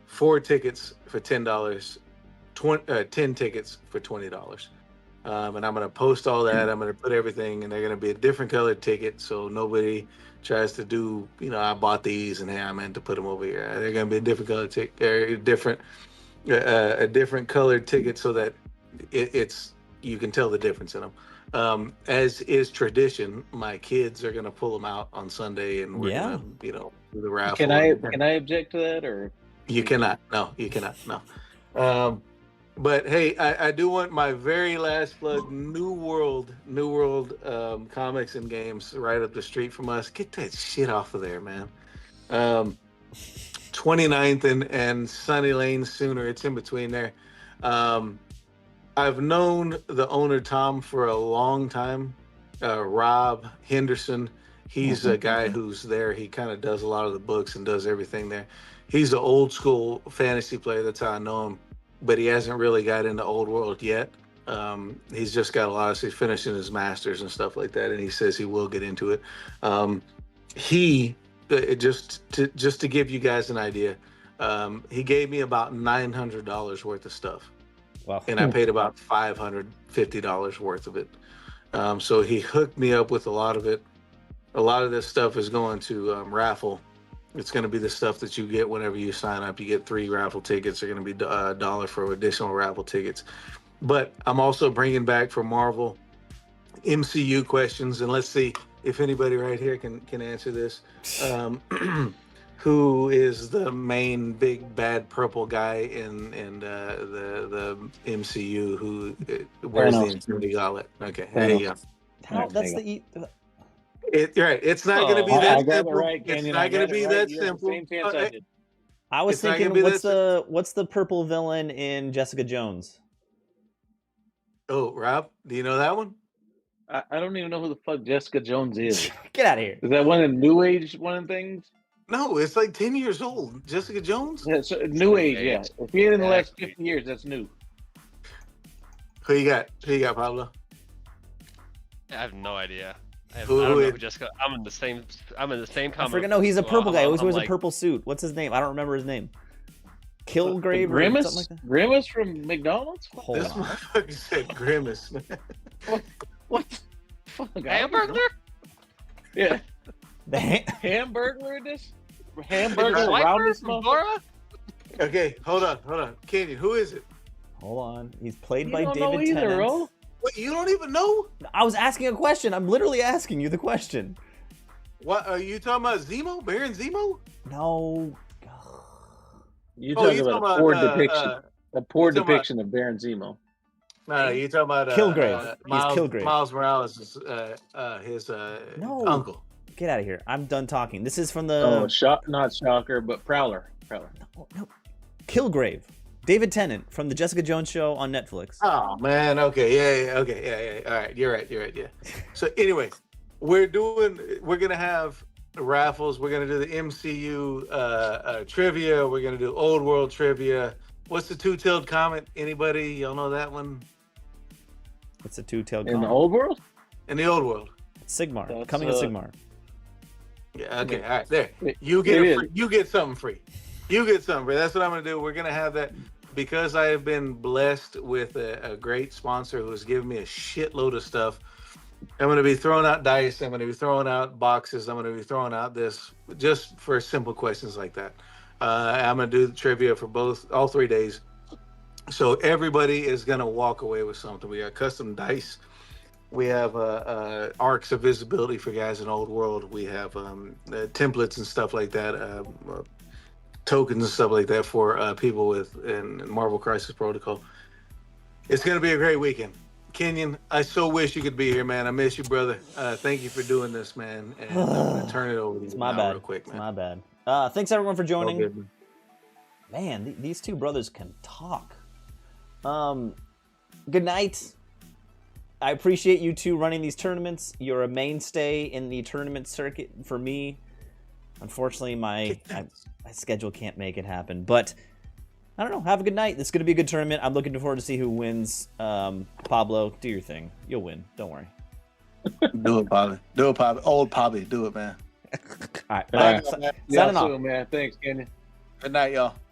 4 tickets for $10, 10 tickets for $20. And I'm going to post all that. I'm going to put everything, and they're going to be a different colored ticket, so nobody tries to do, I bought these and hey, I meant to put them over here. They're going to be a different colored ticket, a different colored ticket, so that it's you can tell the difference in them. As is tradition, my kids are going to pull them out on Sunday, and we're going to, do the raffle. Can I object to that, or you cannot? No, you cannot. No. But hey, I do want my very last plug. New World comics and games right up the street from us. Get that shit off of there, man. 29th and Sunny Lane Sooner. It's in between there. I've known the owner, Tom, for a long time. Rob Henderson. He's a guy who's there. He kind of does a lot of the books and does everything there. He's an old school fantasy player. That's how I know him. But he hasn't really got into Old World yet. He's just got a lot of, he's finishing his masters and stuff like that, and he says he will get into it. Just to give you guys an idea, he gave me about $900 worth of stuff. Wow. And I paid about $550 worth of it. So he hooked me up with a lot of it. A lot of this stuff is going to raffle. It's going to be the stuff that you get whenever you sign up. You get 3 raffle tickets. They're going to be $1 for additional raffle tickets. But I'm also bringing back for Marvel MCU questions. And let's see if anybody right here can answer this. Who is the main big bad purple guy in the MCU who wears the Infinity Gauntlet? Okay, there you go. How? That's the... Right. It's not going to be that simple. Right, it's not going to be that simple. I was thinking, what's the purple villain in Jessica Jones? Oh, Rob, do you know that one? I don't even know who the fuck Jessica Jones is. Get out of here. Is that one of the New Age things? No, it's like 10 years old. Jessica Jones? Yeah, so New Age, yeah. If you're in the last 50 years, that's new. Who you got? Pablo? I have no idea. I don't know who Jessica. I'm in the same comic. I forget. No, he's a purple guy. He always wears a purple suit. What's his name? I don't remember his name. Kilgrave or Grimace? Something like that? Grimace from McDonald's? Hold This on. motherfucker said Grimace. What the fuck? Hamburglar? Yeah. The Hamburglar this? Hamburger around this motherfucker? Okay, hold on. Kenyon, who is it? Hold on. He's played You by don't know David either, Tennant. bro. What, you don't even know? I was asking a question. I'm literally asking you the question. What are you talking about? Zemo? Baron Zemo? No. You're talking about a poor depiction. A poor talking depiction of Baron Zemo. No, you're talking about Kilgrave. He's Kilgrave. Miles Morales is his No. uncle. Get out of here. I'm done talking. This is from the... Not Shocker, but Prowler. No. Kilgrave. David Tennant from the Jessica Jones show on Netflix. Oh man, okay, yeah, okay, yeah. All right, you're right, yeah. So anyway, we're gonna have raffles. We're gonna do the MCU trivia. We're gonna do Old World trivia. What's the two-tailed comet? Anybody? Y'all know that one? It's a two-tailed In the comet. old world? In the Old World. Sigmar. That's, Coming in Sigmar. Yeah. Okay. All right. There. You get you get something free. You get something free. That's what I'm gonna do. We're gonna have that because I have been blessed with a great sponsor who has given me a shitload of stuff. I'm going to be throwing out dice. I'm going to be throwing out boxes. I'm going to be throwing out this just for simple questions like that. I'm going to do the trivia for all 3 days. So everybody is going to walk away with something. We got custom dice. We have arcs of visibility for guys in Old World. We have templates and stuff like that, tokens and stuff like that for people in Marvel Crisis Protocol. It's going to be a great weekend. Kenyon, I so wish you could be here, man. I miss you, brother. Thank you for doing this, man. And I'm going to turn it over to you real quick, man. It's my bad. Thanks, everyone, for joining. Good, man, these two brothers can talk. Good night. I appreciate you two running these tournaments. You're a mainstay in the tournament circuit for me. Unfortunately, my schedule can't make it happen. But I don't know. Have a good night. It's going to be a good tournament. I'm looking forward to see who wins. Pablo, do your thing. You'll win. Don't worry. Do it, Bobby. Do it, Bobby. Old Bobby. Do it, man. All right. All right. Signing off. Man. Thanks, Kenny. Good night, y'all.